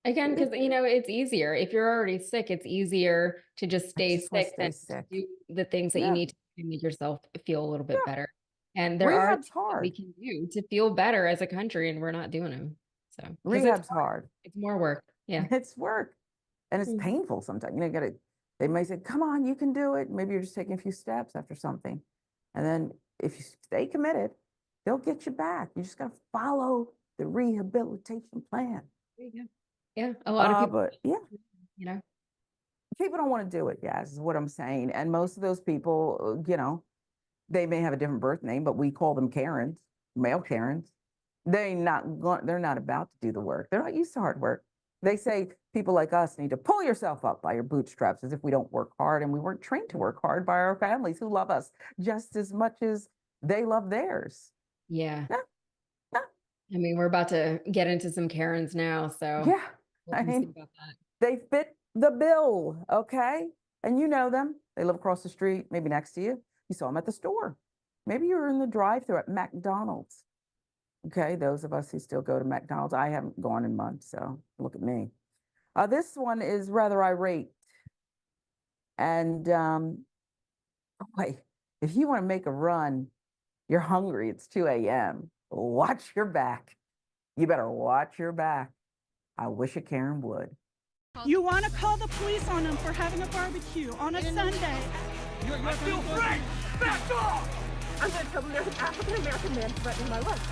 Again, because it's easier. If you're already sick, it's easier to just stay sick than to do the things that you need to make yourself feel a little bit better. And there are things that we can do to feel better as a country, and we're not doing them. So rehab's hard. It's more work. Yeah, it's work, and it's painful sometimes. They may say, "Come on, you can do it." Maybe you're just taking a few steps after something, and then if you stay committed, they'll get you back. You just got to follow the rehabilitation plan. There you go. Yeah, a lot of people. But people don't want to do it. Yes, is what I'm saying. And most of those people, they may have a different birth name, but we call them Karens, male Karens. They're not about to do the work. They're not used to hard work. They say people like us need to pull yourself up by your bootstraps, as if we don't work hard, and we weren't trained to work hard by our families who love us just as much as they love theirs. Yeah. No. I mean, we're about to get into some Karens now, so yeah, we'll see about that. They fit the bill, okay? And you know them. They live across the street, maybe next to you. You saw them at the store. Maybe you were in the drive-thru at McDonald's. Okay, those of us who still go to McDonald's, I haven't gone in months, so look at me. This one is rather irate. And boy, if you want to make a run, you're hungry, it's 2 a.m. Watch your back. You better watch your back. I wish a Karen would. You want to call the police on them for having a barbecue on a Sunday. I feel free! Back off! I'm going to tell them there's an African-American man threatening my life.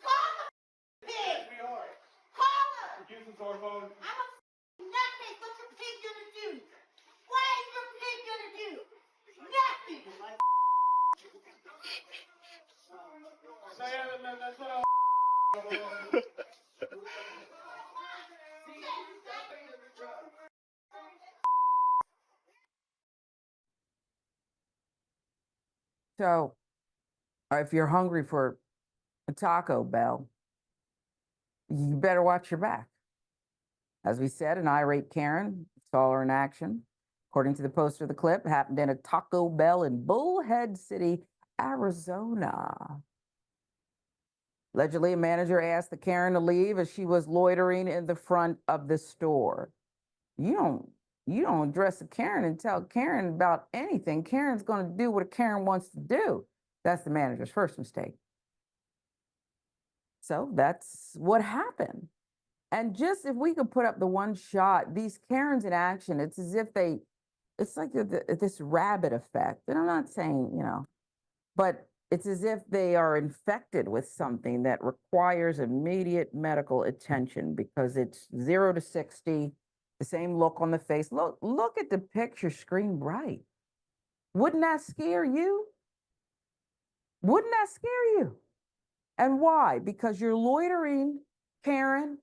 Call the pig! We are. Call her! I'm a nutcase. What's your pig gonna do? What is your pig gonna do? Nothing! So if you're hungry for a Taco Bell, you better watch your back. As we said, an irate Karen saw her in action. According to the poster of the clip, happened in a Taco Bell in Bullhead City, Arizona. Allegedly, a manager asked the Karen to leave as she was loitering in the front of the store. You don't address a Karen and tell Karen about anything. Karen's going to do what a Karen wants to do. That's the manager's first mistake. So that's what happened. And just if we could put up the one shot, these Karens in action, it's as if it's like this rabbit effect. And I'm not saying, but it's as if they are infected with something that requires immediate medical attention because it's 0 to 60, the same look on the face. Look at the picture screen right. Wouldn't that scare you? Wouldn't that scare you? And why? Because you're loitering, Karen.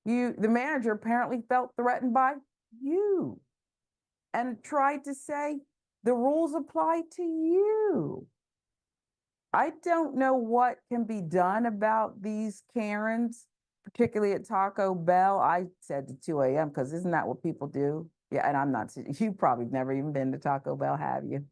The manager apparently felt threatened by you and tried to say the rules apply to you. I don't know what can be done about these Karens, particularly at Taco Bell. I said to 2 a.m. because isn't that what people do? Yeah, and I'm not, you've probably never even been to Taco Bell, have you?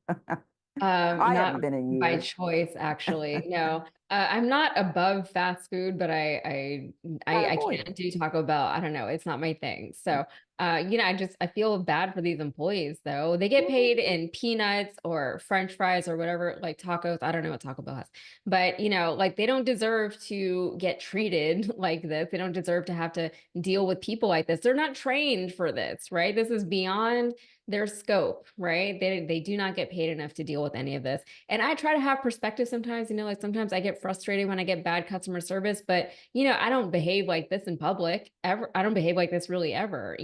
I haven't been in years. By choice, actually. No, I'm not above fast food, but I can't do Taco Bell. I don't know. It's not my thing. So, I feel bad for these employees though. They get paid in peanuts or French fries or whatever, like tacos. I don't know what Taco Bell has, but like they don't deserve to get treated like this. They don't deserve to have to deal with people like this. They're not trained for this, right? This is beyond their scope, right? They do not get paid enough to deal with any of this. And I try to have perspective sometimes, like sometimes I get frustrated when I get bad customer service, but I don't behave like this in public ever. I don't behave like this really ever,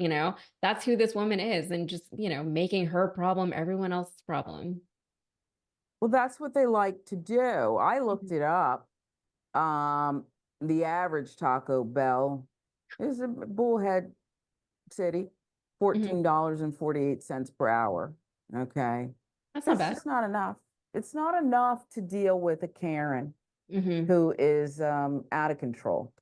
that's who this woman is. And just, making her problem everyone else's problem. Well, that's what they like to do. I looked it up. The average Taco Bell is a Bullhead City. $14.48 per hour. Okay. That's not bad. It's not enough. It's not enough to deal with a Karen who is out of control.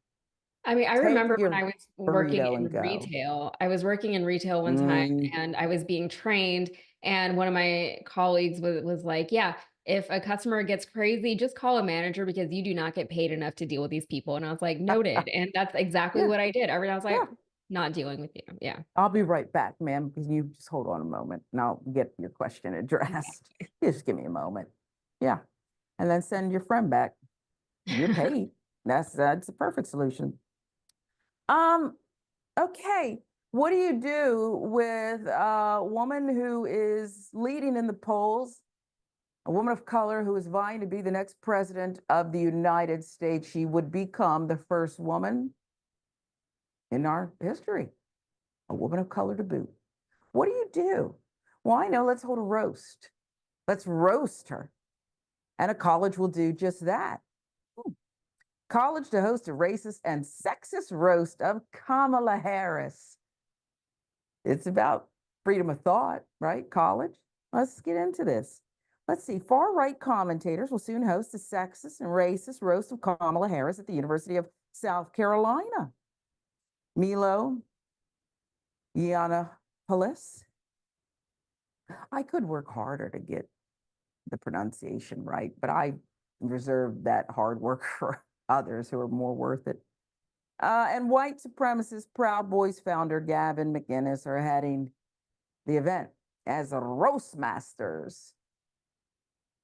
I mean, I remember when I was working in retail. I was working in retail one time and I was being trained. And one of my colleagues was like, yeah, if a customer gets crazy, just call a manager because you do not get paid enough to deal with these people. And I was like, noted. And that's exactly what I did. I was like, not dealing with you. Yeah. I'll be right back, ma'am. You just hold on a moment and I'll get your question addressed. Just give me a moment. Yeah. And then send your friend back. You're paid. That's a perfect solution. Okay. What do you do with a woman who is leading in the polls? A woman of color who is vying to be the next president of the United States. She would become the first woman in our history, a woman of color to boot. What do you do? Well, I know, let's hold a roast. Let's roast her. And a college will do just that. College to host a racist and sexist roast of Kamala Harris. It's about freedom of thought, right? College. Let's get into this. Let's see. Far-right commentators will soon host a sexist and racist roast of Kamala Harris at the University of South Carolina. Milo Yiannopoulos. I could work harder to get the pronunciation right, but I reserve that hard work for others who are more worth it. And white supremacist Proud Boys founder Gavin McInnes are heading the event as a roast masters.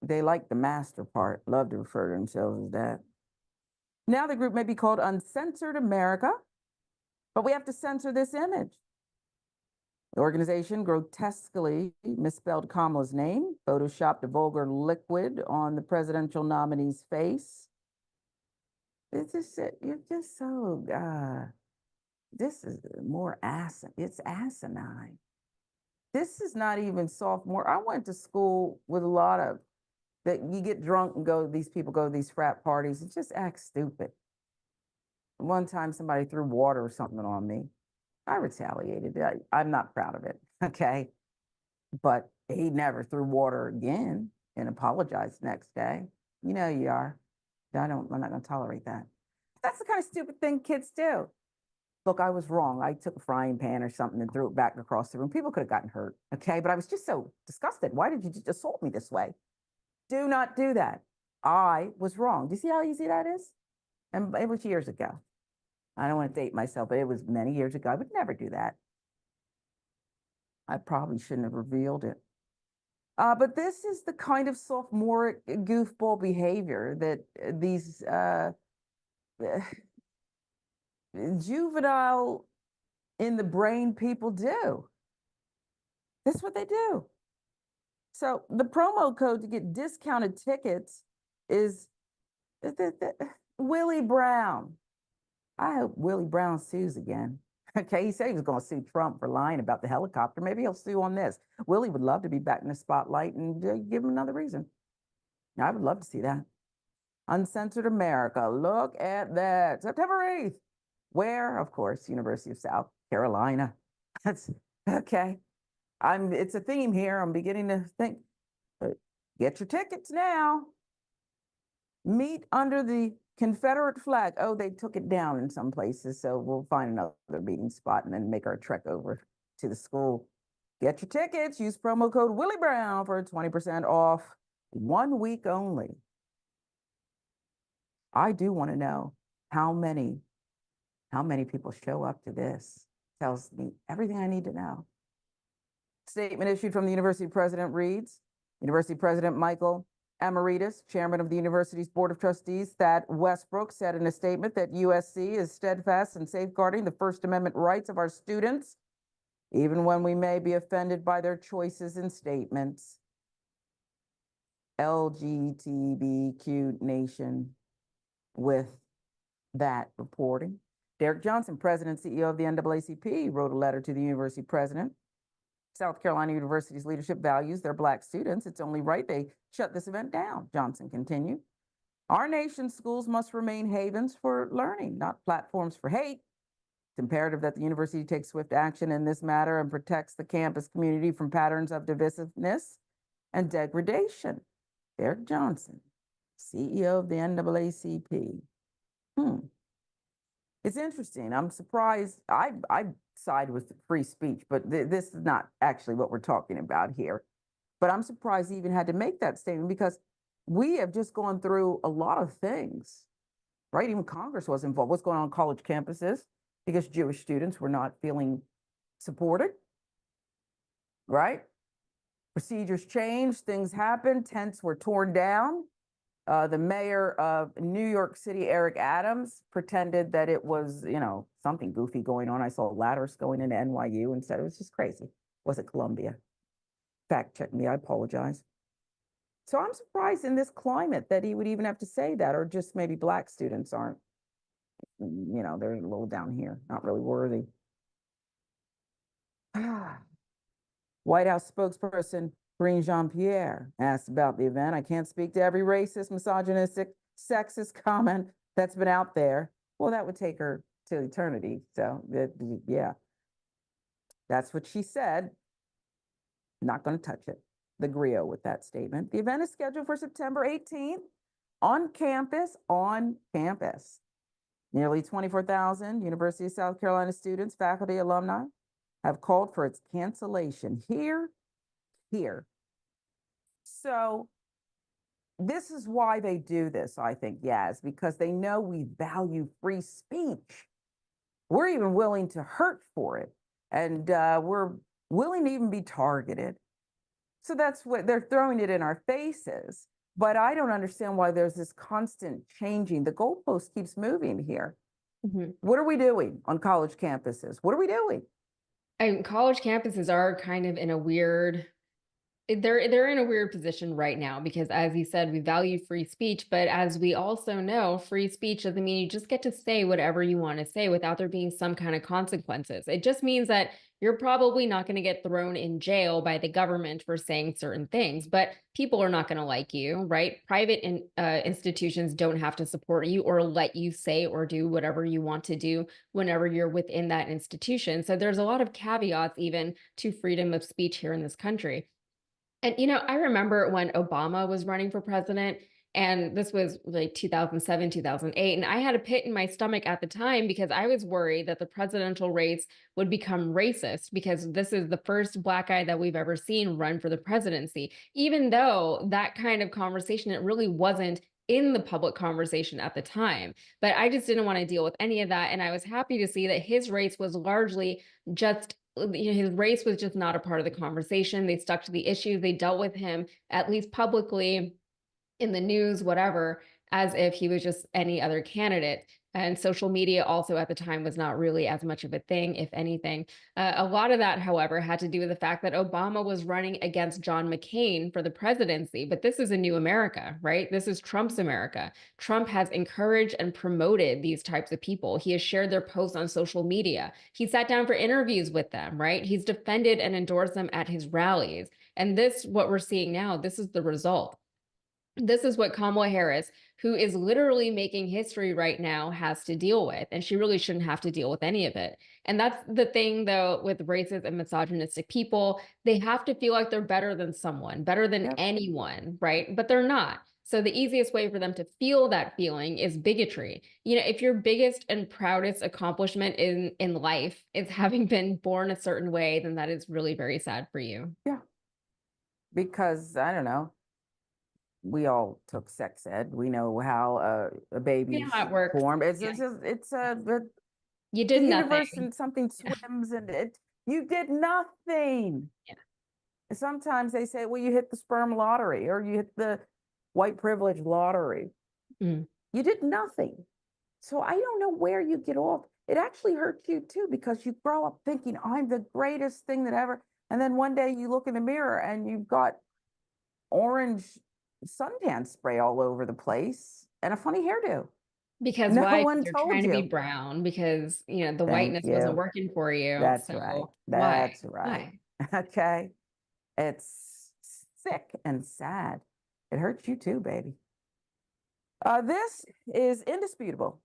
They like the master part, love to refer to themselves as that. Now the group may be called Uncensored America, but we have to censor this image. The organization grotesquely misspelled Kamala's name, photoshopped a vulgar liquid on the presidential nominee's face. It's just, you're just so, this is more it's asinine. This is not even sophomore. I went to school with a lot of, that you get drunk and these people go to these frat parties and just act stupid. One time somebody threw water or something on me. I retaliated. I'm not proud of it, okay? But he never threw water again and apologized next day. You know you are. I'm not gonna tolerate that. That's the kind of stupid thing kids do. Look, I was wrong. I took a frying pan or something and threw it back across the room. People could have gotten hurt, okay? But I was just so disgusted. Why did you just assault me this way? Do not do that. I was wrong. Do you see how easy that is? And it was years ago. I don't want to date myself, but it was many years ago. I would never do that. I probably shouldn't have revealed it. But this is the kind of sophomoric goofball behavior that these juvenile in the brain people do. That's what they do. So the promo code to get discounted tickets is Willie Brown. I hope Willie Brown sues again. Okay, he said he was going to sue Trump for lying about the helicopter. Maybe he'll sue on this. Willie would love to be back in the spotlight and give him another reason. I would love to see that. Uncensored America. Look at that. September 8th. Where? Of course, University of South Carolina. That's okay. It's a theme here. I'm beginning to think. Get your tickets now. Meet under the Confederate flag. Oh, they took it down in some places, so we'll find another meeting spot and then make our trek over to the school. Get your tickets. Use promo code Willie Brown for 20% off. 1 week only. I do want to know how many people show up to this. Tells me everything I need to know. Statement issued from the university president reads, University President Michael Emeritus, chairman of the university's board of trustees, Thad Westbrook, said in a statement that USC is steadfast in safeguarding the First Amendment rights of our students, even when we may be offended by their choices and statements. LGBTQ nation with that reporting. Derek Johnson, president and CEO of the NAACP, wrote a letter to the university president. South Carolina University's leadership values their Black students. It's only right they shut this event down, Johnson continued. Our nation's schools must remain havens for learning, not platforms for hate. It's imperative that the university takes swift action in this matter and protects the campus community from patterns of divisiveness and degradation. Derek Johnson, CEO of the NAACP. It's interesting. I'm surprised. I side with free speech, but this is not actually what we're talking about here. But I'm surprised he even had to make that statement because we have just gone through a lot of things, right? Even Congress was involved. What's going on college campuses because Jewish students were not feeling supported, right? Procedures changed, things happened, tents were torn down. The mayor of New York City, Eric Adams, pretended that it was, something goofy going on. I saw ladders going into NYU and said it was just crazy. Was it Columbia? Fact check me, I apologize. So I'm surprised in this climate that he would even have to say that, or just maybe Black students aren't, they're a little down here, not really worthy. White House spokesperson Karine Jean-Pierre asked about the event. I can't speak to every racist, misogynistic, sexist comment that's been out there. Well, that would take her to eternity. So, yeah, that's what she said. Not going to touch it. The griot with that statement. The event is scheduled for September 18th on campus, Nearly 24,000 University of South Carolina students, faculty, alumni have called for its cancellation here. So this is why they do this, I think, yes, because they know we value free speech. We're even willing to hurt for it. And we're willing to even be targeted. So that's what they're throwing it in our faces. But I don't understand why there's this constant changing. The goalpost keeps moving here. What are we doing on college campuses? What are we doing? And college campuses are kind of in a weird, they're in a weird position right now because, as you said, we value free speech, but as we also know, free speech doesn't mean you just get to say whatever you want to say without there being some kind of consequences. It just means that you're probably not going to get thrown in jail by the government for saying certain things, but people are not going to like you, right? Private institutions don't have to support you or let you say or do whatever you want to do whenever you're within that institution. So there's a lot of caveats even to freedom of speech here in this country. And, I remember when Obama was running for president, and this was like 2007, 2008, and I had a pit in my stomach at the time because I was worried that the presidential race would become racist because this is the first Black guy that we've ever seen run for the presidency, even though that kind of conversation, it really wasn't in the public conversation at the time. But I just didn't want to deal with any of that. And I was happy to see that his race was largely just his race was just not a part of the conversation. They stuck to the issues. They dealt with him, at least publicly, in the news, whatever, as if he was just any other candidate. And social media also at the time was not really as much of a thing, if anything. A lot of that, however, had to do with the fact that Obama was running against John McCain for the presidency. But this is a new America, right? This is Trump's America. Trump has encouraged and promoted these types of people. He has shared their posts on social media. He sat down for interviews with them, right? He's defended and endorsed them at his rallies. And this, what we're seeing now, this is the result. This is what Kamala Harris, who is literally making history right now, has to deal with. And she really shouldn't have to deal with any of it. And that's the thing, though, with racist and misogynistic people. They have to feel like they're better than someone, better than anyone, right? But they're not. So the easiest way for them to feel that feeling is bigotry. If your biggest and proudest accomplishment in life is having been born a certain way, then that is really very sad for you. Yeah. Because, I don't know, we all took sex ed. We know how a baby's formed. It's you did the nothing. universe and something swims and you did nothing. Yeah. Sometimes they say, well, you hit the sperm lottery or you hit the white privilege lottery. You did nothing. So I don't know where you get off. It actually hurts you too, because you grow up thinking I'm the greatest thing that ever. And then one day you look in the mirror and you've got orange suntan spray all over the place and a funny hairdo. Because no why? one You're told trying you. to be brown because the Thank whiteness you. wasn't working for you. That's so right. why? That's right. Why? Okay. It's sick and sad. It hurts you too, baby. This is Indisputable.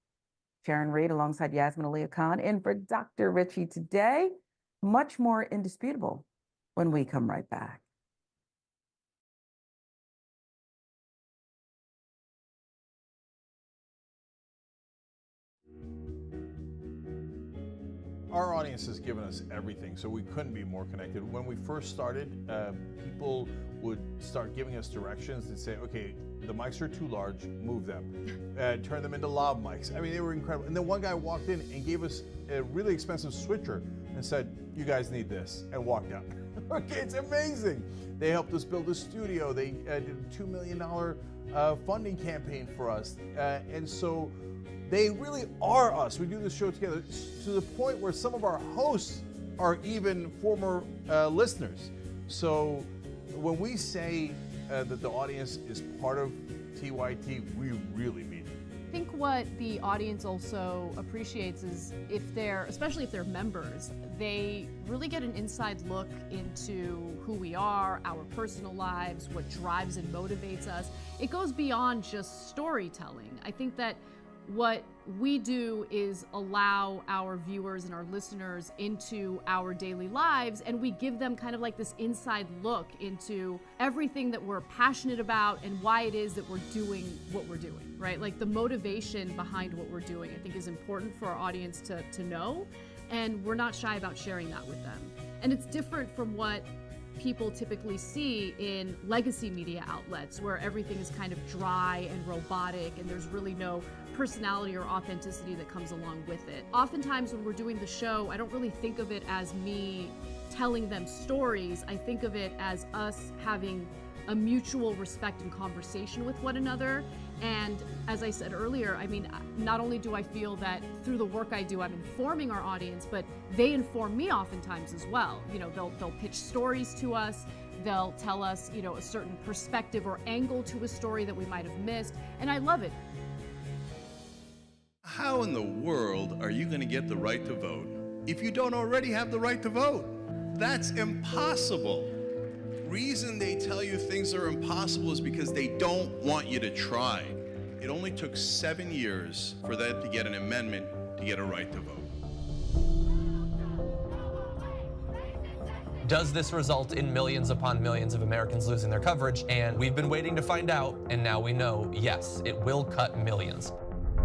Sharon Reed alongside Yasmin Aliya Khan in for Dr. Richie today. Much more indisputable when we come right back. Our audience has given us everything, so we couldn't be more connected. When we first started, people would start giving us directions and say, okay, the mics are too large, move them. Turn them into lav mics. I mean, they were incredible. And then one guy walked in and gave us a really expensive switcher and said, you guys need this, and walked out. Okay, it's amazing. They helped us build a studio. They did a $2 million funding campaign for us. And so they really are us. We do this show together to the point where some of our hosts are even former listeners. So when we say that the audience is part of TYT, we really mean it. I think what the audience also appreciates is especially if they're members, they really get an inside look into who we are, our personal lives, what drives and motivates us. It goes beyond just storytelling. I think that what we do is allow our viewers and our listeners into our daily lives, and we give them kind of like this inside look into everything that we're passionate about and why it is that we're doing what we're doing, right? Like the motivation behind what we're doing, I think is important for our audience to know, and we're not shy about sharing that with them. And it's different from what people typically see in legacy media outlets, where everything is kind of dry and robotic and there's really no personality or authenticity that comes along with it. Oftentimes when we're doing the show, I don't really think of it as me telling them stories. I think of it as us having a mutual respect and conversation with one another. And as I said earlier, I mean, not only do I feel that through the work I do, I'm informing our audience, but they inform me oftentimes as well. You know, they'll pitch stories to us. They'll tell us, you know, a certain perspective or angle to a story that we might have missed. And I love it. How in the world are you going to get the right to vote if you don't already have the right to vote? That's impossible. Reason they tell you things are impossible is because they don't want you to try. It only took 7 years for them to get an amendment to get a right to vote. Does this result in millions upon millions of Americans losing their coverage? And we've been waiting to find out, and now we know, yes, it will cut millions.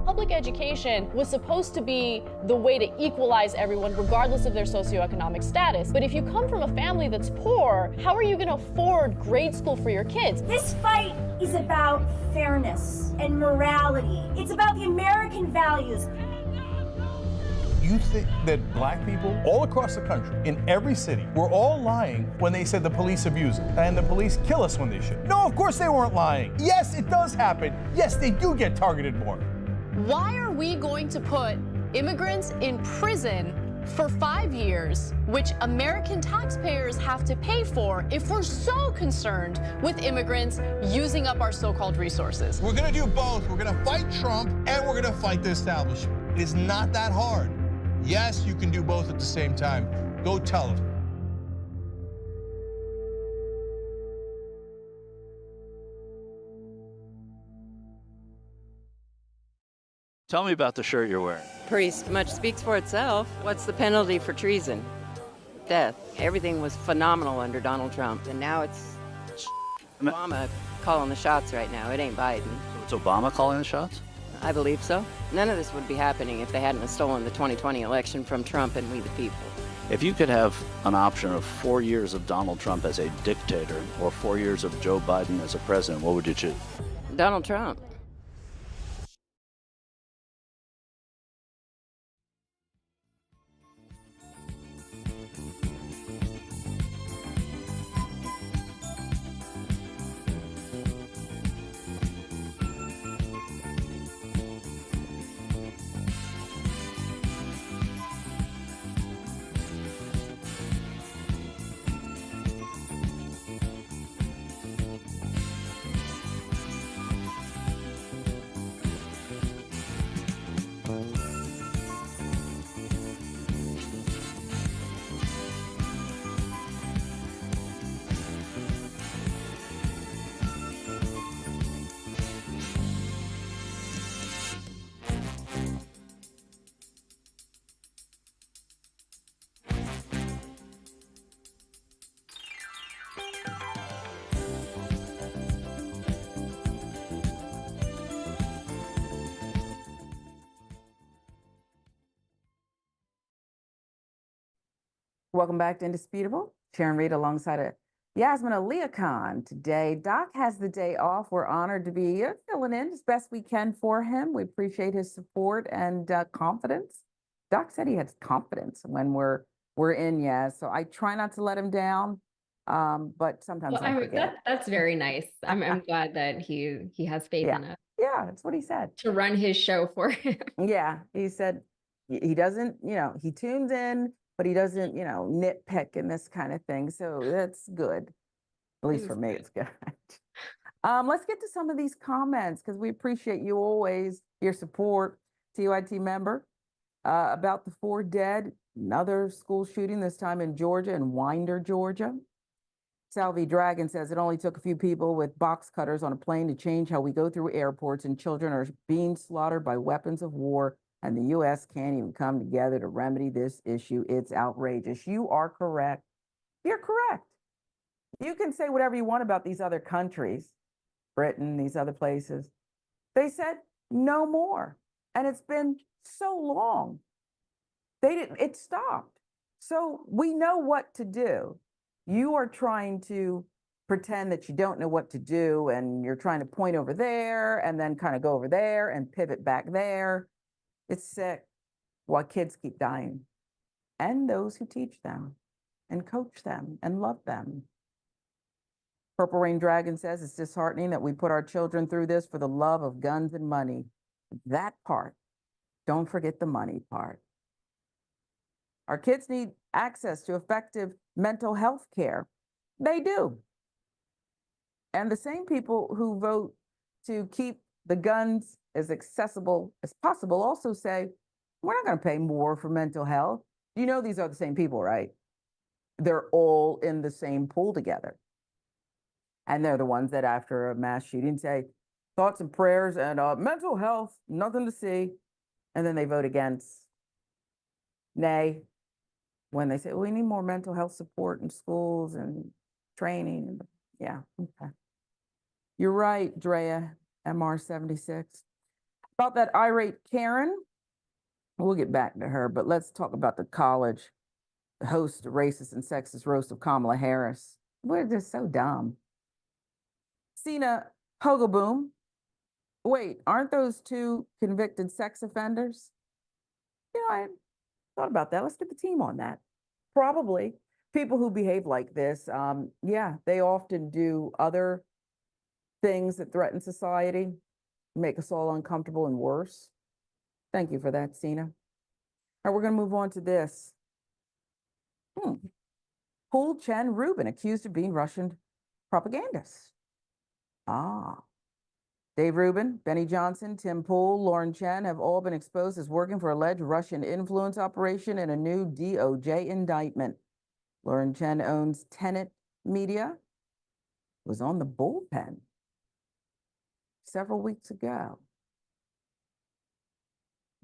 Public education was supposed to be the way to equalize everyone regardless of their socioeconomic status. But if you come from a family that's poor, how are you going to afford grade school for your kids? This fight is about fairness and morality. It's about the American values. You think that black people all across the country, in every city, were all lying when they said the police abuse us and the police kill us when they should? No, of course they weren't lying. Yes, it does happen. Yes, they do get targeted more. Why are we going to put immigrants in prison for 5 years, which American taxpayers have to pay for, if we're so concerned with immigrants using up our so-called resources? We're going to do both. We're going to fight Trump and we're going to fight the establishment. It is not that hard. Yes, you can do both at the same time. Go tell them. Tell me about the shirt you're wearing. Pretty much speaks for itself. What's the penalty for treason? Death. Everything was phenomenal under Donald Trump, and now it's Obama calling the shots right now. It ain't Biden. So it's Obama calling the shots? I believe so. None of this would be happening if they hadn't stolen the 2020 election from Trump and we the people. If you could have an option of 4 years of Donald Trump as a dictator or 4 years of Joe Biden as a president, what would you choose? Donald Trump. Welcome back to Indisputable. Sharon Reed alongside Yasmin Aliya Khan today. Doc has the day off. We're honored to be filling in as best we can for him. We appreciate his support and confidence. Doc said he has confidence when we're in, Yas. So I try not to let him down, but sometimes I forget. That's very nice. I'm glad that he has faith in us. Yeah, that's what he said. To run his show for him. Yeah, he said he doesn't, he tunes in, but he doesn't, nitpick and this kind of thing. So that's good. At least for me, it's good. Let's get to some of these comments because we appreciate you always, your support, TYT member, about the 4 dead, another school shooting, this time in Georgia, in Winder, Georgia. Salvi Dragon says it only took a few people with box cutters on a plane to change how we go through airports, and children are being slaughtered by weapons of war. And the U.S. can't even come together to remedy this issue. It's outrageous. You are correct. You're correct. You can say whatever you want about these other countries, Britain, these other places. They said no more. And it's been so long. It stopped. So we know what to do. You are trying to pretend that you don't know what to do, and you're trying to point over there and then kind of go over there and pivot back there. It's sick while kids keep dying, and those who teach them and coach them and love them. Purple Rain Dragon says it's disheartening that we put our children through this for the love of guns and money. That part. Don't forget the money part. Our kids need access to effective mental health care. They do. And the same people who vote to keep the guns as accessible as possible also say, we're not going to pay more for mental health. You know, these are the same people, right? They're all in the same pool together. And they're the ones that after a mass shooting say, thoughts and prayers and mental health, nothing to see. And then they vote against. Nay, when they say, we need more mental health support in schools and training. Yeah, okay. You're right, Drea, MR76. About that irate Karen, we'll get back to her, but let's talk about the college host racist and sexist roast of Kamala Harris. We're just so dumb. Sina Hogaboom. Wait, aren't those two convicted sex offenders? You know, I thought about that. Let's get the team on that. Probably. People who behave like this, yeah, they often do other things that threaten society, make us all uncomfortable and worse. Thank you for that, Sina. All right, we're going to move on to this. Pool Chen Rubin, accused of being Russian propagandist. Dave Rubin, Benny Johnson, Tim Pool, Lauren Chen have all been exposed as working for alleged Russian influence operation in a new DOJ indictment. Lauren Chen owns Tenet Media, was on the bullpen several weeks ago.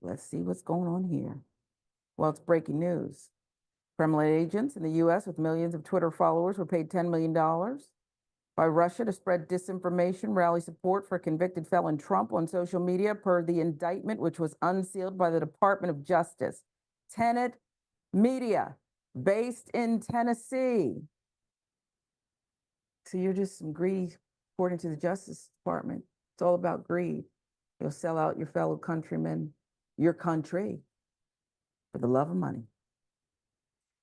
Let's see what's going on here. Well, it's breaking news. Kremlin agents in the U.S. with millions of Twitter followers were paid $10 million by Russia to spread disinformation, rally support for convicted felon Trump on social media per the indictment, which was unsealed by the Department of Justice. Tenet Media, based in Tennessee. So you're just some greedy, according to the Justice Department. It's all about greed. You'll sell out your fellow countrymen, your country, for the love of money.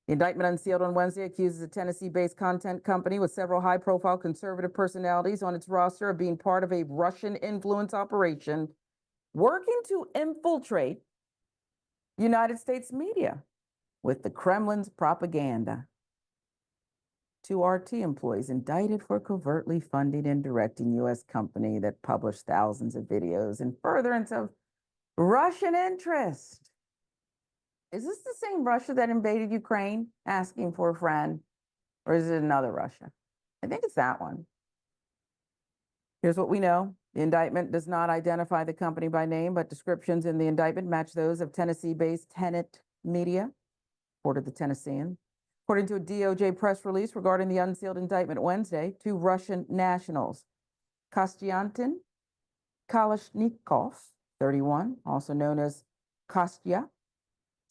The indictment unsealed on Wednesday accuses a Tennessee-based content company with several high-profile conservative personalities on its roster of being part of a Russian influence operation working to infiltrate United States media with the Kremlin's propaganda. Two RT employees indicted for covertly funding and directing U.S. company that published thousands of videos in furtherance of Russian interest. Is this the same Russia that invaded Ukraine asking for a friend? Or is it another Russia? I think it's that one. Here's what we know. The indictment does not identify the company by name, but descriptions in the indictment match those of Tennessee-based Tenet Media, reported the Tennessean. According to a DOJ press release regarding the unsealed indictment Wednesday, two Russian nationals, Kostiantin Kalashnikov, 31, also known as Kostya,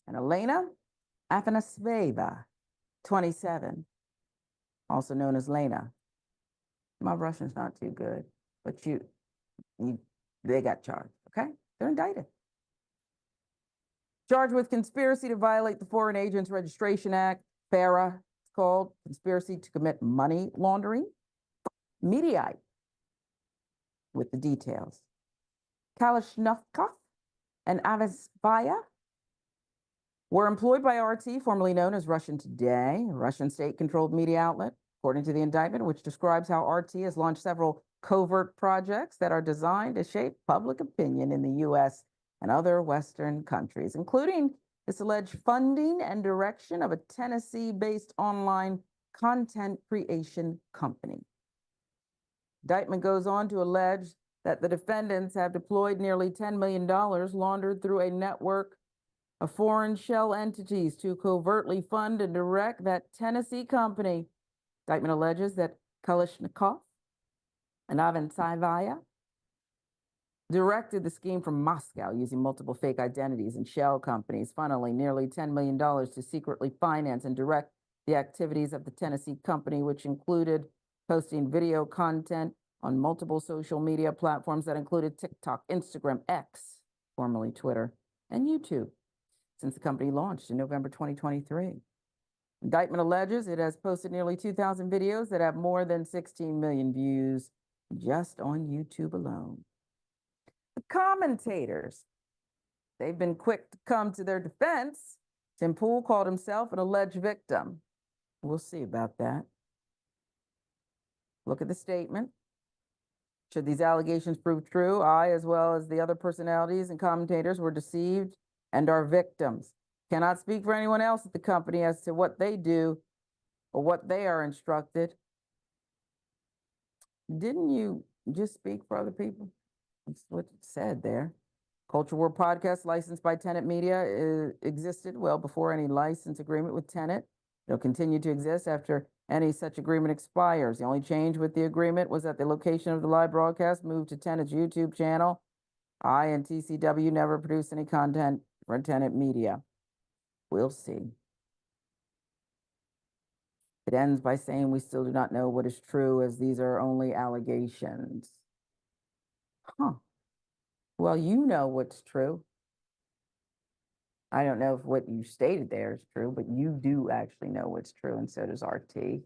and Elena Afanasieva, 27, also known as Lena. My Russian's not too good, but they got charged, okay? They're indicted. Charged with conspiracy to violate the Foreign Agents Registration Act, FARA, it's called, conspiracy to commit money laundering. Mediaite, with the details. Kalashnikov and Avasvaya were employed by RT, formerly known as Russian Today, a Russian state-controlled media outlet, according to the indictment, which describes how RT has launched several covert projects that are designed to shape public opinion in the U.S. and other Western countries, including this alleged funding and direction of a Tennessee-based online content creation company. Indictment goes on to allege that the defendants have deployed nearly $10 million laundered through a network of foreign shell entities to covertly fund and direct that Tennessee company. Indictment alleges that Kalashnikov and Avantsivaya directed the scheme from Moscow using multiple fake identities and shell companies, funneling nearly $10 million to secretly finance and direct the activities of the Tennessee company, which included posting video content on multiple social media platforms that included TikTok, Instagram, X, formerly Twitter, and YouTube, since the company launched in November 2023. Indictment alleges it has posted nearly 2,000 videos that have more than 16 million views just on YouTube alone. The commentators, they've been quick to come to their defense. Tim Pool called himself an alleged victim. We'll see about that. Look at the statement. Should these allegations prove true, I, as well as the other personalities and commentators, were deceived and are victims. Cannot speak for anyone else at the company as to what they do or what they are instructed. Didn't you just speak for other people? That's what it said there. Culture War podcast, licensed by Tenet Media, existed well before any license agreement with Tenet. It'll continue to exist after any such agreement expires. The only change with the agreement was that the location of the live broadcast moved to Tenet's YouTube channel. I and TCW never produced any content for Tenet Media. We'll see. It ends by saying we still do not know what is true, as these are only allegations. Huh. Well, you know what's true. I don't know if what you stated there is true, but you do actually know what's true, and so does RT.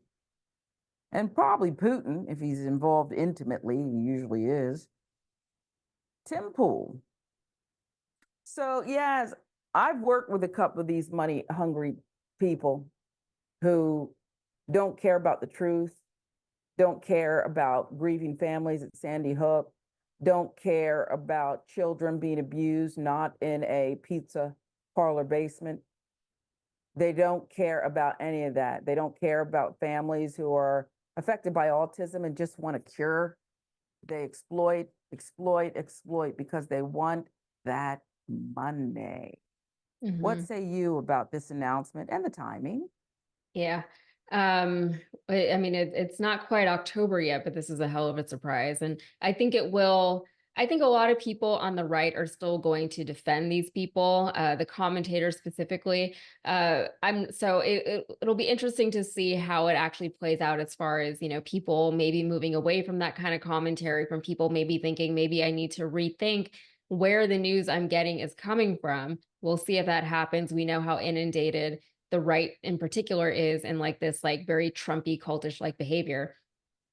And probably Putin, if he's involved intimately, he usually is. Tim Pool. So, yes, I've worked with a couple of these money-hungry people who don't care about the truth, don't care about grieving families at Sandy Hook, don't care about children being abused, not in a pizza parlor basement. They don't care about any of that. They don't care about families who are affected by autism and just want a cure. They exploit because they want that money. What say you about this announcement and the timing? Yeah. I mean, it's not quite October yet, but this is a hell of a surprise. And I think it will. I think a lot of people on the right are still going to defend these people, the commentators specifically. It'll be interesting to see how it actually plays out as far as, people maybe moving away from that kind of commentary, from people maybe thinking maybe I need to rethink where the news I'm getting is coming from. We'll see if that happens. We know how inundated the right in particular is in this very Trumpy cultish behavior.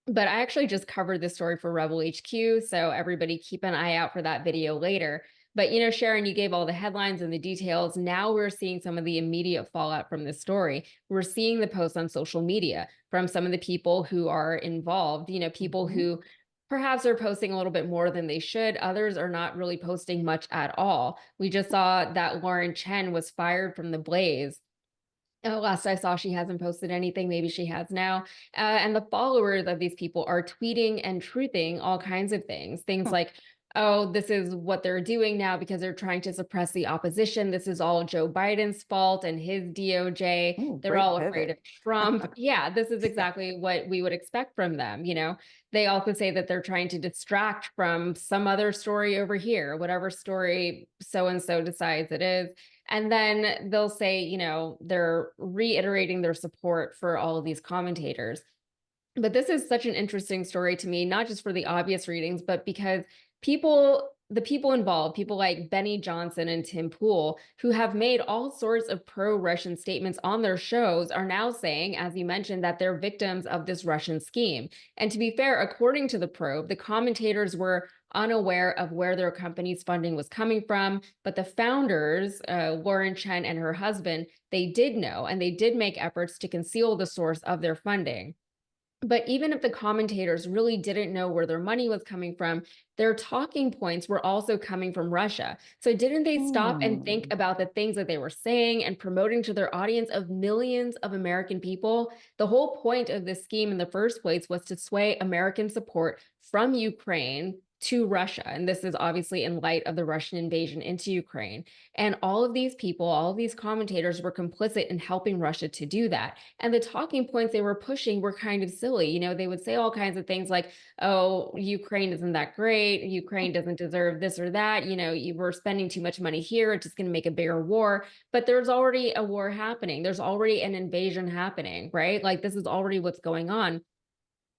But I actually just covered this story for Rebel HQ, so everybody keep an eye out for that video later. But Sharon, you gave all the headlines and the details. Now we're seeing some of the immediate fallout from this story. We're seeing the posts on social media from some of the people who are involved, people who perhaps are posting a little bit more than they should. Others are not really posting much at all. We just saw that Lauren Chen was fired from The Blaze. Last I saw, she hasn't posted anything. Maybe she has now. And the followers of these people are tweeting and truthing all kinds of things. Things like, oh, this is what they're doing now because they're trying to suppress the opposition. This is all Joe Biden's fault and his DOJ. They're all afraid of Trump. Yeah, this is exactly what we would expect from them. They also say that they're trying to distract from some other story over here, whatever story so-and-so decides it is. And then they'll say, they're reiterating their support for all of these commentators. But this is such an interesting story to me, not just for the obvious readings, but because the people involved, people like Benny Johnson and Tim Pool, who have made all sorts of pro-Russian statements on their shows, are now saying, as you mentioned, that they're victims of this Russian scheme. And to be fair, according to the probe, the commentators were unaware of where their company's funding was coming from, but the founders, Lauren Chen and her husband, they did know, and they did make efforts to conceal the source of their funding. But even if the commentators really didn't know where their money was coming from, their talking points were also coming from Russia. So didn't they stop and think about the things that they were saying and promoting to their audience of millions of American people? The whole point of this scheme in the first place was to sway American support from Ukraine to Russia. And this is obviously in light of the Russian invasion into Ukraine. And all of these people, all of these commentators were complicit in helping Russia to do that. And the talking points they were pushing were kind of silly. You know, they would say all kinds of things like, oh, Ukraine isn't that great. Ukraine doesn't deserve this or that. You know, you were spending too much money here. It's just going to make a bigger war. But there's already a war happening. There's already an invasion happening, right? Like this is already what's going on.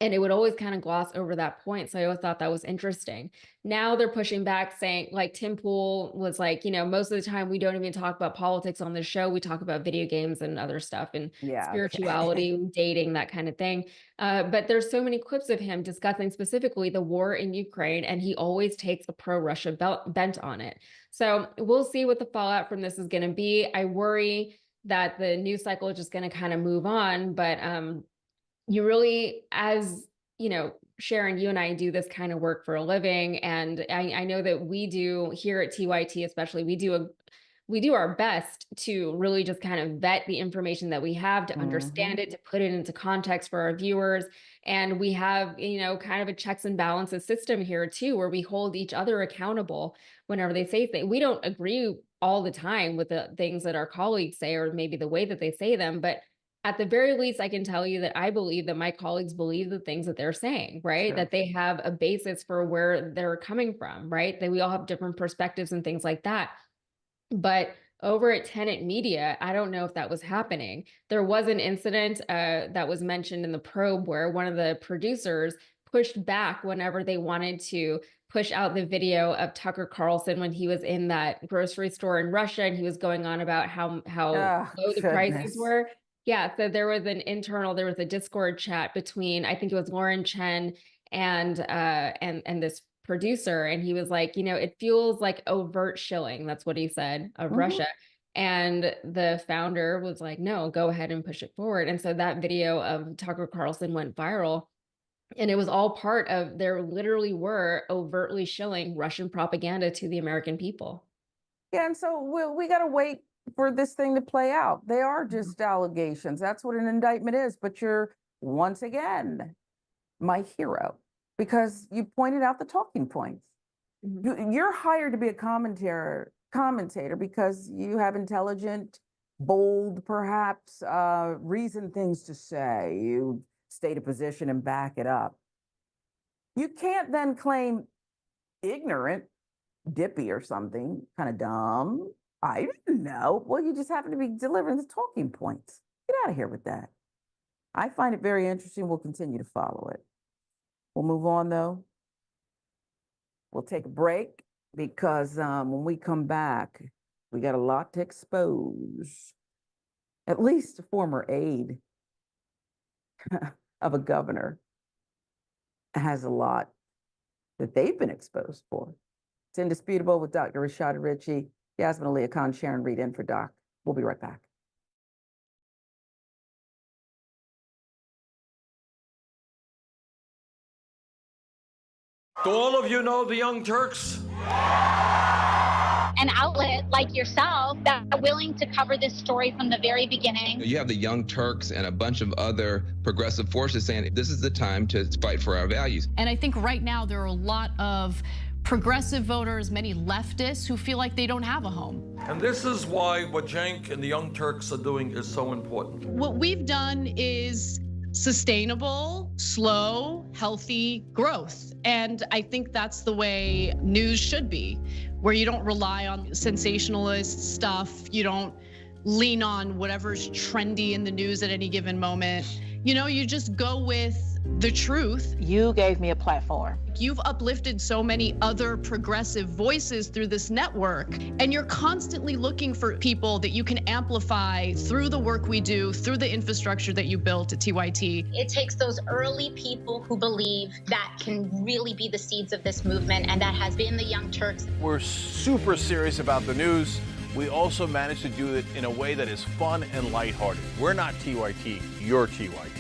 And it would always kind of gloss over that point. So I always thought that was interesting. Now they're pushing back saying, like Tim Pool was like, you know, most of the time we don't even talk about politics on the show. We talk about video games and other stuff and spirituality, dating, that kind of thing. But there's so many clips of him discussing specifically the war in Ukraine, and he always takes a pro-Russia bent on it. So we'll see what the fallout from this is going to be. I worry that the news cycle is just going to kind of move on, but you really, as you know, Sharon, you and I do this kind of work for a living. And I know that we do here at TYT, especially, we do our best to really just kind of vet the information that we have, to understand it, to put it into context for our viewers. And we have, you know, kind of a checks and balances system here too, where we hold each other accountable whenever they say things. We don't agree all the time with the things that our colleagues say, or maybe the way that they say them, but at the very least, I can tell you that I believe that my colleagues believe the things that they're saying, right? Sure. That they have a basis for where they're coming from, right? That we all have different perspectives and things like that. But over at Tenet Media, I don't know if that was happening. There was an incident that was mentioned in the probe where one of the producers pushed back whenever they wanted to push out the video of Tucker Carlson when he was in that grocery store in Russia, and he was going on about how low the prices were. Yeah, so there was a Discord chat between, I think it was Lauren Chen and this producer, and he was like, you know, it feels like overt shilling. That's what he said of Russia. And the founder was like, no, go ahead and push it forward. And so that video of Tucker Carlson went viral. And it was all part of, there literally were overtly shilling Russian propaganda to the American people. Yeah, and so we got to wait for this thing to play out. They are just allegations. That's what an indictment is. But you're, once again, my hero, because you pointed out the talking points. You're hired to be a commentator because you have intelligent, bold, perhaps, reasoned things to say. You state a position and back it up. You can't then claim ignorant, dippy or something, kind of dumb. I didn't know. Well, you just happen to be delivering the talking points. Get out of here with that. I find it very interesting. We'll continue to follow it. We'll move on, though. We'll take a break because when we come back, we got a lot to expose. At least a former aide of a governor has a lot that they've been exposed for. It's indisputable with Dr. Rashada Ritchie, Yasmin Aliya Khan, Sharon Reed in for Doc. We'll be right back. Do all of you know the Young Turks? An outlet like yourself that are willing to cover this story from the very beginning. You have the Young Turks and a bunch of other progressive forces saying this is the time to fight for our values. And I think right now there are a lot of progressive voters, many leftists who feel like they don't have a home. And this is why what Cenk and the Young Turks are doing is so important. What we've done is sustainable, slow, healthy growth. And I think that's the way news should be, where you don't rely on sensationalist stuff. You don't lean on whatever's trendy in the news at any given moment. You know, you just go with the truth. You gave me a platform. You've uplifted so many other progressive voices through this network, and you're constantly looking for people that you can amplify through the work we do, through the infrastructure that you built at TYT. It takes those early people who believe that can really be the seeds of this movement, and that has been the Young Turks. We're super serious about the news. We also managed to do it in a way that is fun and lighthearted. We're not TYT, you're TYT.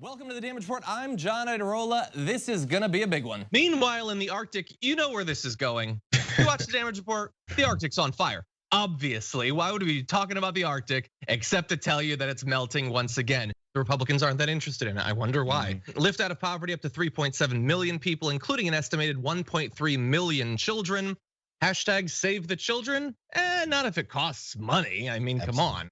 Welcome to the Damage Report. I'm John Idarola. This is gonna be a big one. Meanwhile, in the Arctic, you know where this is going. You watch the Damage Report, the Arctic's on fire. Obviously, why would we be talking about the Arctic except to tell you that it's melting once again? The Republicans aren't that interested in it. I wonder why. Lift out of poverty up to 3.7 million people, including an estimated 1.3 million children. Hashtag save the children? Not if it costs money. I mean, come on.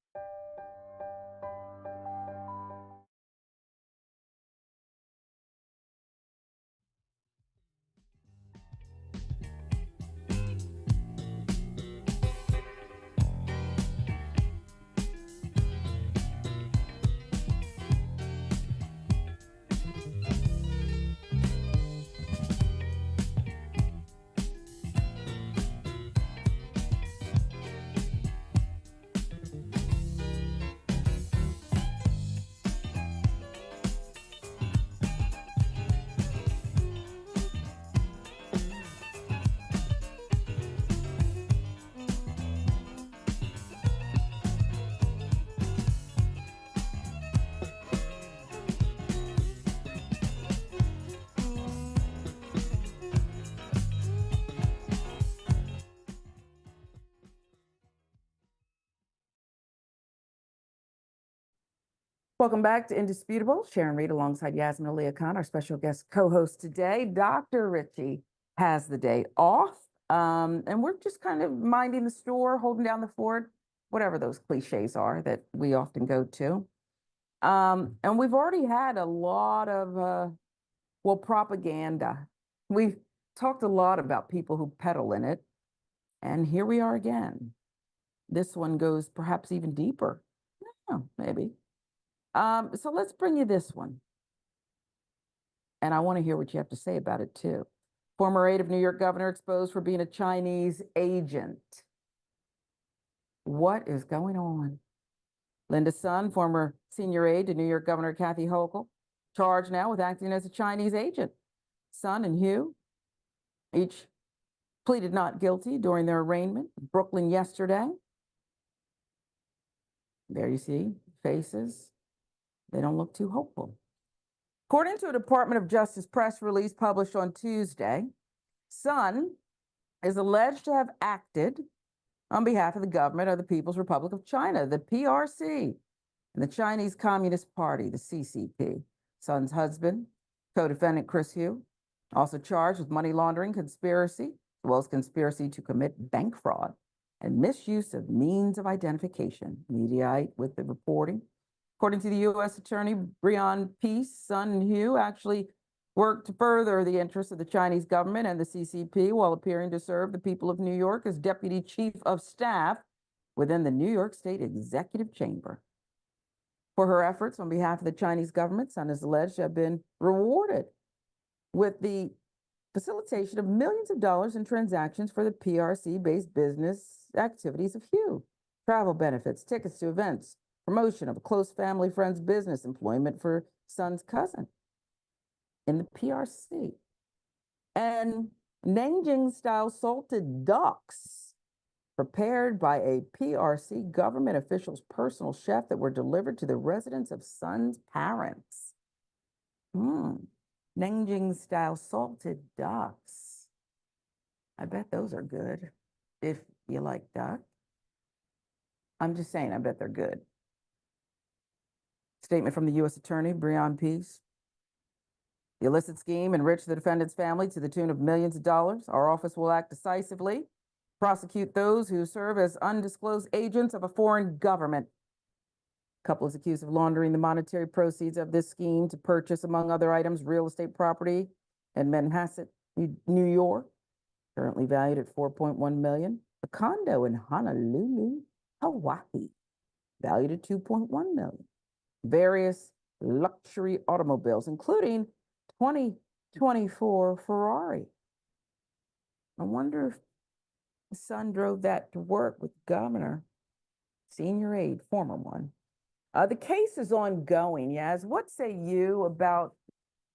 Welcome back to Indisputable. Sharon Reed alongside Yasmin Aliya Khan, our special guest co-host today. Dr. Ritchie has the day off, and we're just kind of minding the store, holding down the fort, whatever those cliches are that we often go to. And we've already had a lot of, propaganda. We've talked a lot about people who peddle in it, and here we are again. This one goes perhaps even deeper. Maybe. So let's bring you this one. And I want to hear what you have to say about it too. Former aide of New York governor exposed for being a Chinese agent. What is going on? Linda's son, former senior aide to New York Governor Kathy Hochul, charged now with acting as a Chinese agent. Son and Hugh each pleaded not guilty during their arraignment in Brooklyn yesterday. There you see faces. They don't look too hopeful. According to a Department of Justice press release published on Tuesday, Sun is alleged to have acted on behalf of the government of the People's Republic of China, the PRC, and the Chinese Communist Party, the CCP. Sun's husband, co-defendant Chris Hugh, also charged with money laundering conspiracy, as well as conspiracy to commit bank fraud and misuse of means of identification. Mediaite with the reporting. According to the U.S. Attorney Brian Peace, Sun and Hugh actually worked to further the interests of the Chinese government and the CCP while appearing to serve the people of New York as Deputy Chief of Staff within the New York State Executive Chamber. For her efforts on behalf of the Chinese government, Sun is alleged to have been rewarded with the facilitation of millions of dollars in transactions for the PRC-based business activities of Hugh. Travel benefits, tickets to events, promotion of a close family friend's business, employment for Sun's cousin in the PRC, and Nanjing-style salted ducks prepared by a PRC government official's personal chef that were delivered to the residence of Sun's parents. Nanjing-style salted ducks. I bet those are good if you like duck. I'm just saying, I bet they're good. Statement from the U.S. Attorney, Brian Peace. The illicit scheme enriched the defendant's family to the tune of millions of dollars. Our office will act decisively, prosecute those who serve as undisclosed agents of a foreign government. The couple is accused of laundering the monetary proceeds of this scheme to purchase, among other items, real estate property in Manhasset, New York, currently valued at $4.1 million. A condo in Honolulu, Hawaii, valued at $2.1 million. Various luxury automobiles, including 2024 Ferrari. I wonder if the son drove that to work with the governor, senior aide, former one. The case is ongoing, Yaz. What say you about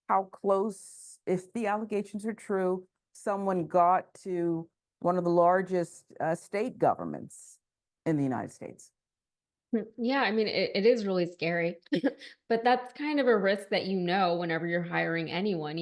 how close, if the allegations are true, someone got to one of the largest state governments in the United States? Yeah, I mean, it is really scary, but that's kind of a risk that whenever you're hiring anyone,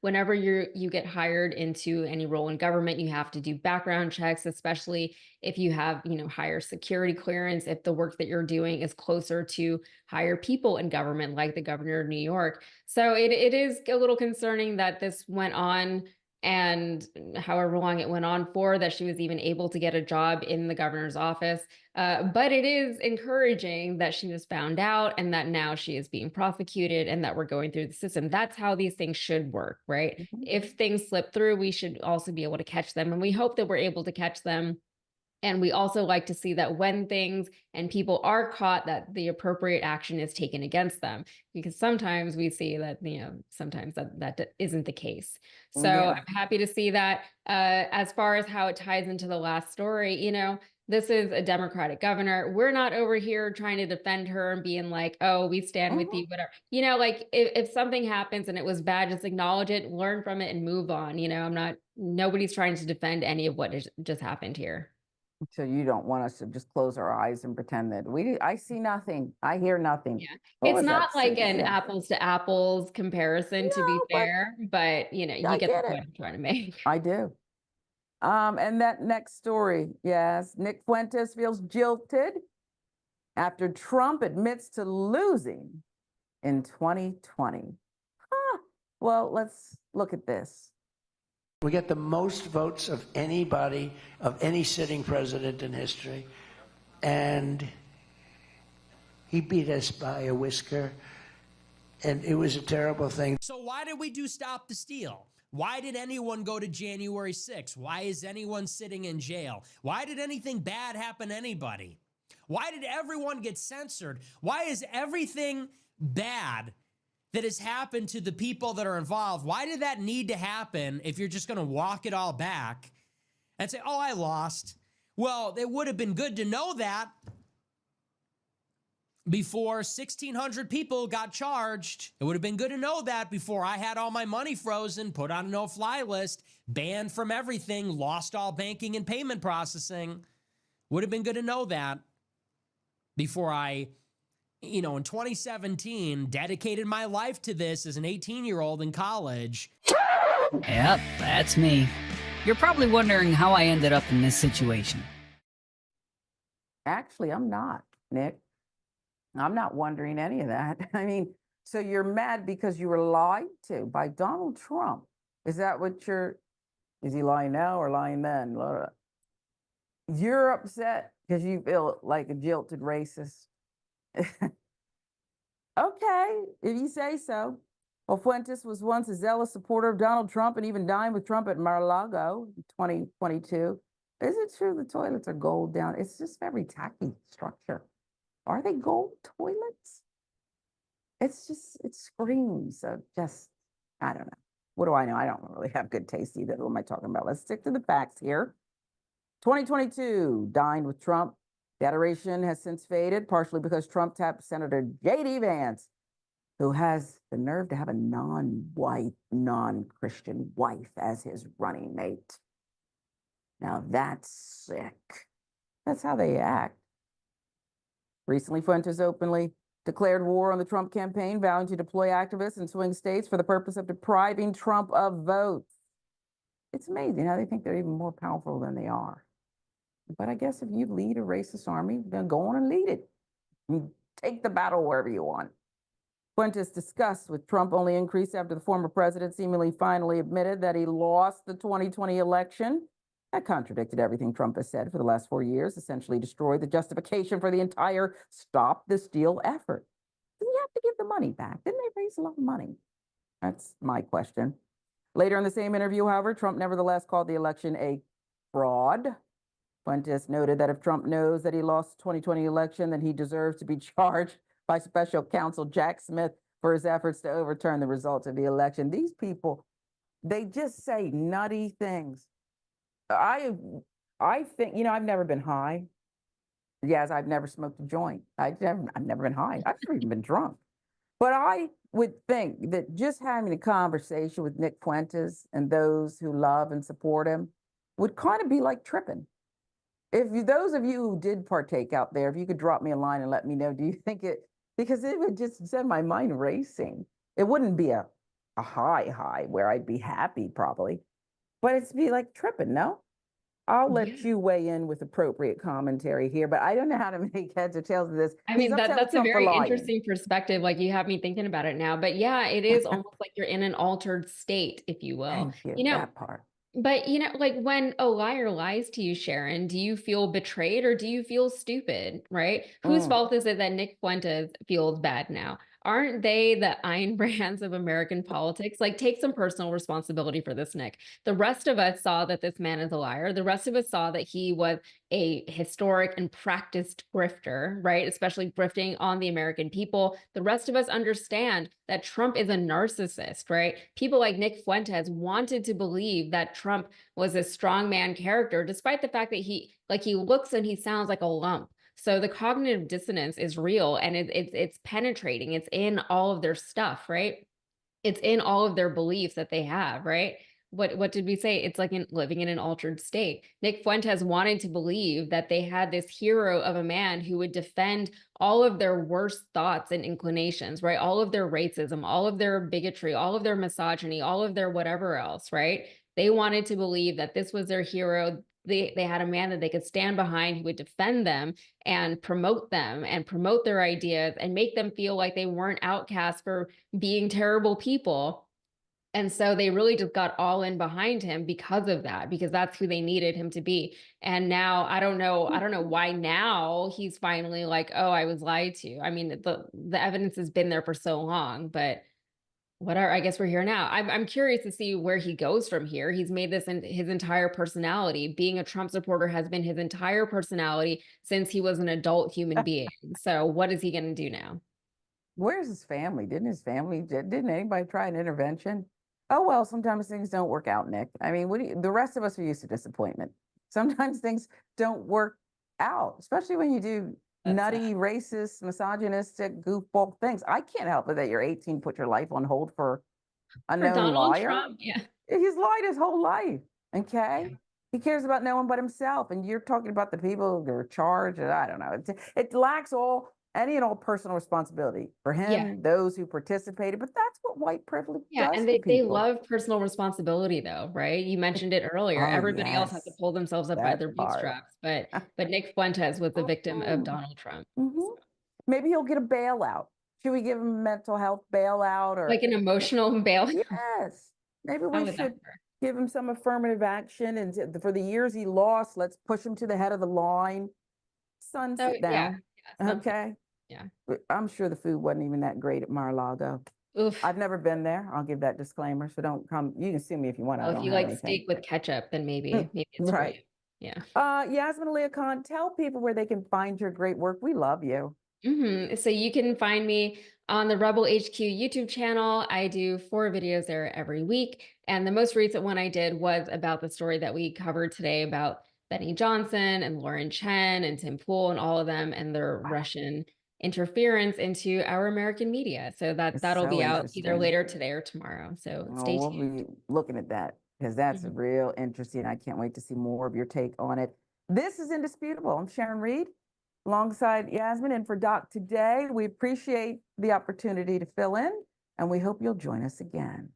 whenever you get hired into any role in government, you have to do background checks, especially if you have, higher security clearance, if the work that you're doing is closer to higher people in government, like the governor of New York. So it is a little concerning that this went on and however long it went on for, that she was even able to get a job in the governor's office. But it is encouraging that she was found out and that now she is being prosecuted and that we're going through the system. That's how these things should work, right? If things slip through, we should also be able to catch them. And we hope that we're able to catch them. And we also like to see that when things and people are caught, that the appropriate action is taken against them. Because sometimes we see that, sometimes that isn't the case. So I'm happy to see that. As far as how it ties into the last story, this is a Democratic governor. We're not over here trying to defend her and being like, oh, we stand with you, whatever. Like if something happens and it was bad, just acknowledge it, learn from it and move on. Nobody's trying to defend any of what just happened here. So you don't want us to just close our eyes and pretend that I see nothing, I hear nothing. Yeah. What It's was not that? like an Yeah. apples to apples comparison, to be fair, but you I get get the it. point I'm trying to make. I do. And that next story, yes, Nick Fuentes feels jilted after Trump admits to losing in 2020. Well, let's look at this. We get the most votes of anybody, of any sitting president in history. And he beat us by a whisker. And it was a terrible thing. So why did we do Stop the Steal? Why did anyone go to January 6th? Why is anyone sitting in jail? Why did anything bad happen to anybody? Why did everyone get censored? Why is everything bad that has happened to the people that are involved, why did that need to happen if you're just going to walk it all back and say, oh, I lost? Well, it would have been good to know that before 1,600 people got charged. It would have been good to know that before I had all my money frozen, put on a no-fly list, banned from everything, lost all banking and payment processing. Would have been good to know that before I, in 2017, dedicated my life to this as an 18-year-old in college. Yep, that's me. You're probably wondering how I ended up in this situation. Actually, I'm not, Nick. I'm not wondering any of that. I mean, so you're mad because you were lied to by Donald Trump. Is that what is he lying now or lying then? You're upset because you feel like a jilted racist. Okay, if you say so. Well, Fuentes was once a zealous supporter of Donald Trump and even dined with Trump at Mar-a-Lago in 2022. Is it true the toilets are gold down? It's just very tacky structure. Are they gold toilets? It screams of just, I don't know. What do I know? I don't really have good taste either. What am I talking about? Let's stick to the facts here. 2022, dined with Trump. The adoration has since faded, partially because Trump tapped Senator J.D. Vance, who has the nerve to have a non-white, non-Christian wife as his running mate. Now that's sick. That's how they act. Recently, Fuentes openly declared war on the Trump campaign, vowing to deploy activists in swing states for the purpose of depriving Trump of votes. It's amazing how they think they're even more powerful than they are. But I guess if you lead a racist army, then go on and lead it. You take the battle wherever you want. Fuentes' disgust with Trump only increased after the former president seemingly finally admitted that he lost the 2020 election. That contradicted everything Trump has said for the last 4 years, essentially destroyed the justification for the entire Stop the Steal effort. Didn't you have to give the money back? Didn't they raise a lot of money? That's my question. Later in the same interview, however, Trump nevertheless called the election a fraud. Fuentes noted that if Trump knows that he lost the 2020 election, then he deserves to be charged by special counsel Jack Smith for his efforts to overturn the results of the election. These people, they just say nutty things. I think, I've never been high. Yes, I've never smoked a joint. I've never been high. I've never even been drunk. But I would think that just having a conversation with Nick Fuentes and those who love and support him would kind of be like tripping. those of you who did partake out there, if you could drop me a line and let me know, do you think because it would just send my mind racing. It wouldn't be a high where I'd be happy probably, but it's be like tripping, no? I'll let you weigh in with appropriate commentary here, but I don't know how to make heads or tails of this. I mean, He's upset with that's a Trump for very lying. interesting perspective. Like you have me thinking about it now, but yeah, it is almost like you're in an altered state, if you will. Thank you, You know, that part. but like when a liar lies to you, Sharon, do you feel betrayed or do you feel stupid, right? Whose fault is it that Nick Fuentes feels bad now? Aren't they the Ayn Rands of American politics? Like, take some personal responsibility for this, Nick. The rest of us saw that this man is a liar. The rest of us saw that he was a historic and practiced grifter, right? Especially grifting on the American people. The rest of us understand that Trump is a narcissist, right? People like Nick Fuentes wanted to believe that Trump was a strongman character, despite the fact that he looks and he sounds like a lump. So the cognitive dissonance is real and it's penetrating. It's in all of their stuff, right? It's in all of their beliefs that they have, right? What did we say? It's like living in an altered state. Nick Fuentes wanted to believe that they had this hero of a man who would defend all of their worst thoughts and inclinations, right? All of their racism, all of their bigotry, all of their misogyny, all of their whatever else, right? They wanted to believe that this was their hero. They had a man that they could stand behind who would defend them and promote their ideas and make them feel like they weren't outcasts for being terrible people. And so they really just got all in behind him because of that, because that's who they needed him to be. And now I don't know why now he's finally like, oh, I was lied to. I mean, the evidence has been there for so long, but whatever, I guess we're here now. I'm curious to see where he goes from here. He's made this his entire personality. Being a Trump supporter has been his entire personality since he was an adult human being. So what is he going to do now? Where's his family? Didn't anybody try an intervention? Oh, well, sometimes things don't work out, Nick. I mean, the rest of us are used to disappointment. Sometimes things don't work out, especially when you do nutty, racist, misogynistic, goofball things. I can't help it that you're 18, put your life on hold for a known Donald liar. Trump, yeah. He's lied his whole life, okay? Yeah. He cares about no one but himself. And you're talking about the people who are charged. I don't know. It lacks any and all personal responsibility for him, those who participated, but that's what white privilege does and to they people. love personal responsibility though, right? You mentioned it earlier. Everybody else has to pull themselves up by their bootstraps, but Nick Fuentes was the victim of Donald Trump. Maybe he'll get a bailout. Should we give him a mental health bailout or like an emotional bailout? Yes. Maybe we should give him some affirmative action, and for the years he lost, let's push him to the head of the line. Son, sit down. Okay. Yeah. I'm sure the food wasn't even that great at Mar-a-Lago. Oof. I've never been there. I'll give that disclaimer. So don't come. You can sue me if you want. Well, if you like steak with ketchup, then maybe it's right. Yeah. Yasmin Aliya Khan, tell people where they can find your great work. We love you. So you can find me on the Rebel HQ YouTube channel. I do 4 videos there every week. And the most recent one I did was about the story that we covered today about Benny Johnson and Lauren Chen and Tim Pool and all of them and their Russian interference into our American media. So that'll be out either later today or tomorrow. So stay tuned. We'll be looking at that because that's real interesting. I can't wait to see more of your take on it. This is Indisputable. I'm Sharon Reed alongside Yasmin and for Doc today. We appreciate the opportunity to fill in and we hope you'll join us again.